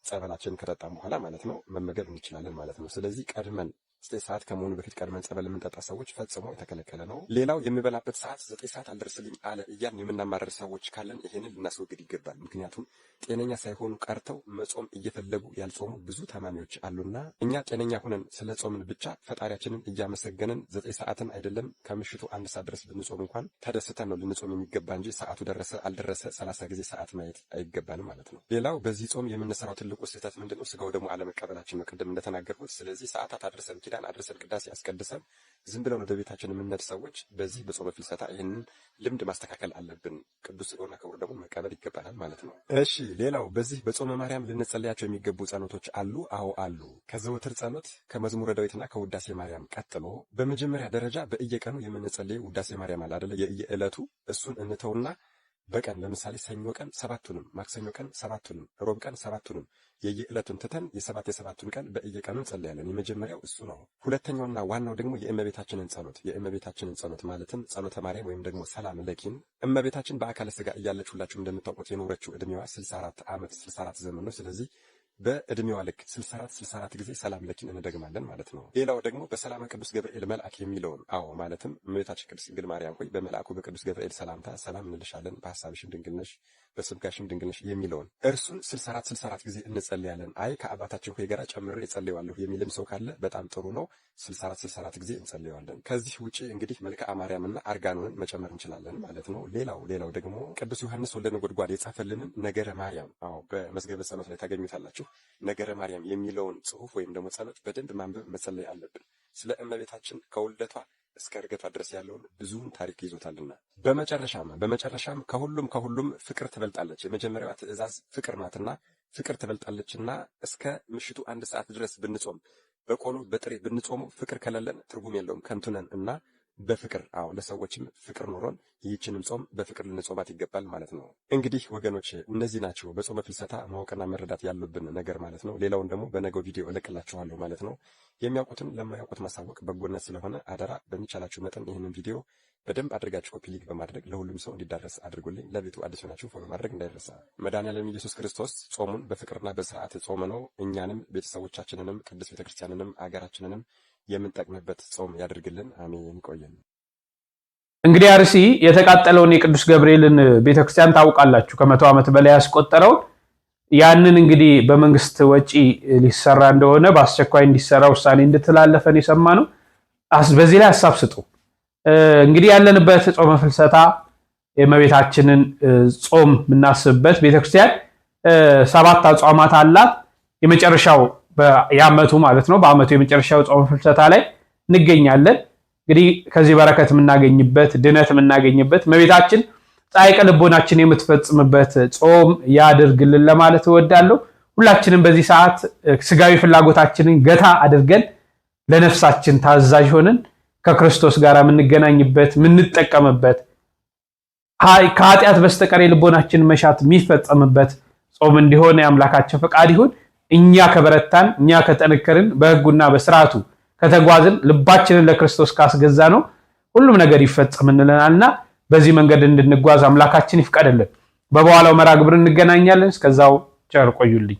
ጸበላችንን ከጠጣን በኋላ ማለት ነው መመገብ እንችላለን ማለት ነው። ስለዚህ ቀድመን 9 ሰዓት ከመሆኑ በፊት ቀድመን ጸበል የምንጠጣ ሰዎች ፈጽሞ የተከለከለ ነው። ሌላው የሚበላበት ሰዓት 9 ሰዓት አልደርስልኝ አለ እያልን የምናማረር ሰዎች ካለን ይሄንን ልናስወግድ ይገባል። ምክንያቱም ጤነኛ ሳይሆኑ ቀርተው መጾም እየፈለጉ ያልጾሙ ብዙ ታማሚዎች አሉና እኛ ጤነኛ ሆነን ስለ ጾምን ብቻ ፈጣሪያችንን እያመሰገንን 9 ሰዓትን አይደለም ከምሽቱ 1 ሰዓት ድረስ ብንጾም እንኳን ተደስተን ነው ልንጾም የሚገባ እንጂ ሰዓቱ ደረሰ አልደረሰ 30 ጊዜ ሰዓት ማየት አይገባንም ማለት ነው። ሌላው በዚህ ጾም የምንሰራው ትልቁ ስህተት ምንድነው? ስጋው ደግሞ አለመቀበላችን ነው፣ ቅድም እንደተናገርኩት። ስለዚህ ሰዓታት አድርሰን ኪዳን አድርሰን ቅዳሴ አስቀድሰን ዝም ብለው ወደ ቤታችን የምንሄድ ሰዎች በዚህ በጾመ ፍልሰታ ይህንን ልምድ ማስተካከል አለብን። ቅዱስ ስጋውና ክቡር ደግሞ መቀበል ይገባናል ማለት ነው። እሺ፣ ሌላው በዚህ በጾመ ማርያም ልንጸልያቸው የሚገቡ ጸሎቶች አሉ። አዎ አሉ። ከዘወትር ጸሎት ከመዝሙረ ዳዊትና ከውዳሴ ማርያም ቀጥሎ በመጀመሪያ ደረጃ በየቀኑ የምንጸልየው ውዳሴ ማርያም አለ አይደለ? የየዕለቱ እሱን እንተውና በቀን ለምሳሌ ሰኞ ቀን 7ቱንም፣ ማክሰኞ ቀን 7ቱንም፣ ሮብ ቀን 7ቱንም የየዕለቱን ትተን የሰባቱን ቀን በየቀኑ እንጸልያለን። የመጀመሪያው እሱ ነው። ሁለተኛውና ዋናው ደግሞ የእመቤታችንን ጸሎት ማለትም ጸሎተ ማርያም ወይም ደግሞ ሰላም ለኪን እመቤታችን በአካለ ሥጋ እያለች ሁላችሁም እንደምታውቁት የኖረችው ዕድሜዋ 64 ዓመት 64 ዘመን ነው። ስለዚህ በዕድሜዋ ልክ 64 ጊዜ ሰላም ለኪን እንደግማለን ማለት ነው። ሌላው ደግሞ በሰላመ ቅዱስ ገብርኤል መልአክ የሚለውን ማለትም እመቤታችን ቅድስት ድንግል ማርያም ሆይ በመልአኩ በቅዱስ ገብርኤል ሰላምታ ሰላም እንልሻለን፣ በሐሳብሽም ድንግል ነሽ በስጋሽም ድንግል ነሽ የሚለውን እርሱን 64 ጊዜ እንጸልያለን። ከአባታችን ሆይ ጋር ጨምሬ እጸልያለሁ የሚልም ሰው ካለ በጣም ጥሩ ነው። 64 ጊዜ እንጸልያለን። ከዚህ ውጪ እንግዲህ መልክዓ ማርያምና አርጋኖንን መጨመር እንችላለን ማለት ነው። ሌላው ደግሞ ቅዱስ ዮሐንስ ወልደ ነጎድጓድ የጻፈልንን ነገረ ማርያም በመዝገበ ጸሎት ላይ ታገኙታላችሁ። ነገረ ማርያም የሚለውን ጽሑፍ ወይም ደግሞ ጸሎት በደንብ ማንበብ መጸለይ አለብን። ስለ እመቤታችን ከውልደቷ እስከ እርገቷ ድረስ ያለውን ብዙውን ታሪክ ይዞታልና። በመጨረሻም ከሁሉም ፍቅር ትበልጣለች። የመጀመሪያዋ ትእዛዝ ፍቅር ናትና ፍቅር ትበልጣለችና እስከ ምሽቱ 1 ሰዓት ድረስ ብንጾም በቆሎ በጥሬ ብንጾሙ ፍቅር ከሌለን ትርጉም የለውም፣ ከንቱ ነን እና በፍቅር ለሰዎችም ፍቅር ኖሮን ይህችንም ጾም በፍቅር ልንጾማት ይገባል ማለት ነው። እንግዲህ ወገኖች እነዚህ ናቸው በጾመ ፍልሰታ ማወቅና መረዳት ያሉብን ነገር ማለት ነው። ሌላውን ደግሞ በነገው ቪዲዮ እለቅላችኋለሁ ማለት ነው። የሚያውቁትን ለማያውቁት ማሳወቅ በጎነት ስለሆነ አደራ በሚቻላችሁ መጠን ይህንን ቪዲዮ በደንብ አድርጋችሁ ኮፒ ሊንክ በማድረግ ለሁሉም ሰው እንዲዳረስ አድርጉልኝ። ለቤቱ አዲስ ሆናችሁ ፎሎ ማድረግ እንዳይረሳ። መድኃኔዓለም ኢየሱስ ክርስቶስ ጾሙን በፍቅርና በስርዓት ጾም ነው። እኛንም ቤተሰቦቻችንንም ቅድስት ቤተክርስቲያንንም አገራችንንም የምንጠቅምበት ጾም ያድርግልን። አሜን። ቆየን። እንግዲህ አርሲ የተቃጠለውን የቅዱስ ገብርኤልን ቤተክርስቲያን ታውቃላችሁ። ከ100 ዓመት በላይ ያስቆጠረውን ያንን እንግዲህ በመንግስት ወጪ ሊሰራ እንደሆነ በአስቸኳይ እንዲሰራ ውሳኔ እንድትላለፈን የሰማነው። በዚህ ላይ ሐሳብ ስጡ። እንግዲህ ያለንበት ጾመ ፍልሰታ የእመቤታችንን ጾም የምናስብበት ቤተክርስቲያን 7 አጽዋማት አላት። የመጨረሻው በዓመቱ ማለት ነው። በዓመቱ የመጨረሻው ጾመ ፍልሰታ ላይ እንገኛለን። እንግዲህ ከዚህ በረከት የምናገኝበት ድነት የምናገኝበት እመቤታችን ጻይቀ ልቦናችን የምትፈጽምበት ጾም ያድርግልን ለማለት እወዳለሁ። ሁላችንም በዚህ ሰዓት ስጋዊ ፍላጎታችንን ገታ አድርገን ለነፍሳችን ታዛዥ ሆነን ከክርስቶስ ጋር የምንገናኝበት የምንጠቀምበት ከኃጢአት በስተቀር የልቦናችን መሻት የሚፈጸምበት ጾም እንዲሆን የአምላካችን ፈቃድ ይሁን። እኛ ከበረታን፣ እኛ ከጠነከርን፣ በሕጉና በስርዓቱ ከተጓዝን፣ ልባችንን ለክርስቶስ ካስገዛ ነው ሁሉም ነገር ይፈጸምልናልና በዚህ መንገድ እንድንጓዝ አምላካችን ይፍቀድልን። በበኋላው መርሐ ግብር እንገናኛለን። እስከዛው ቸር ቆዩልኝ።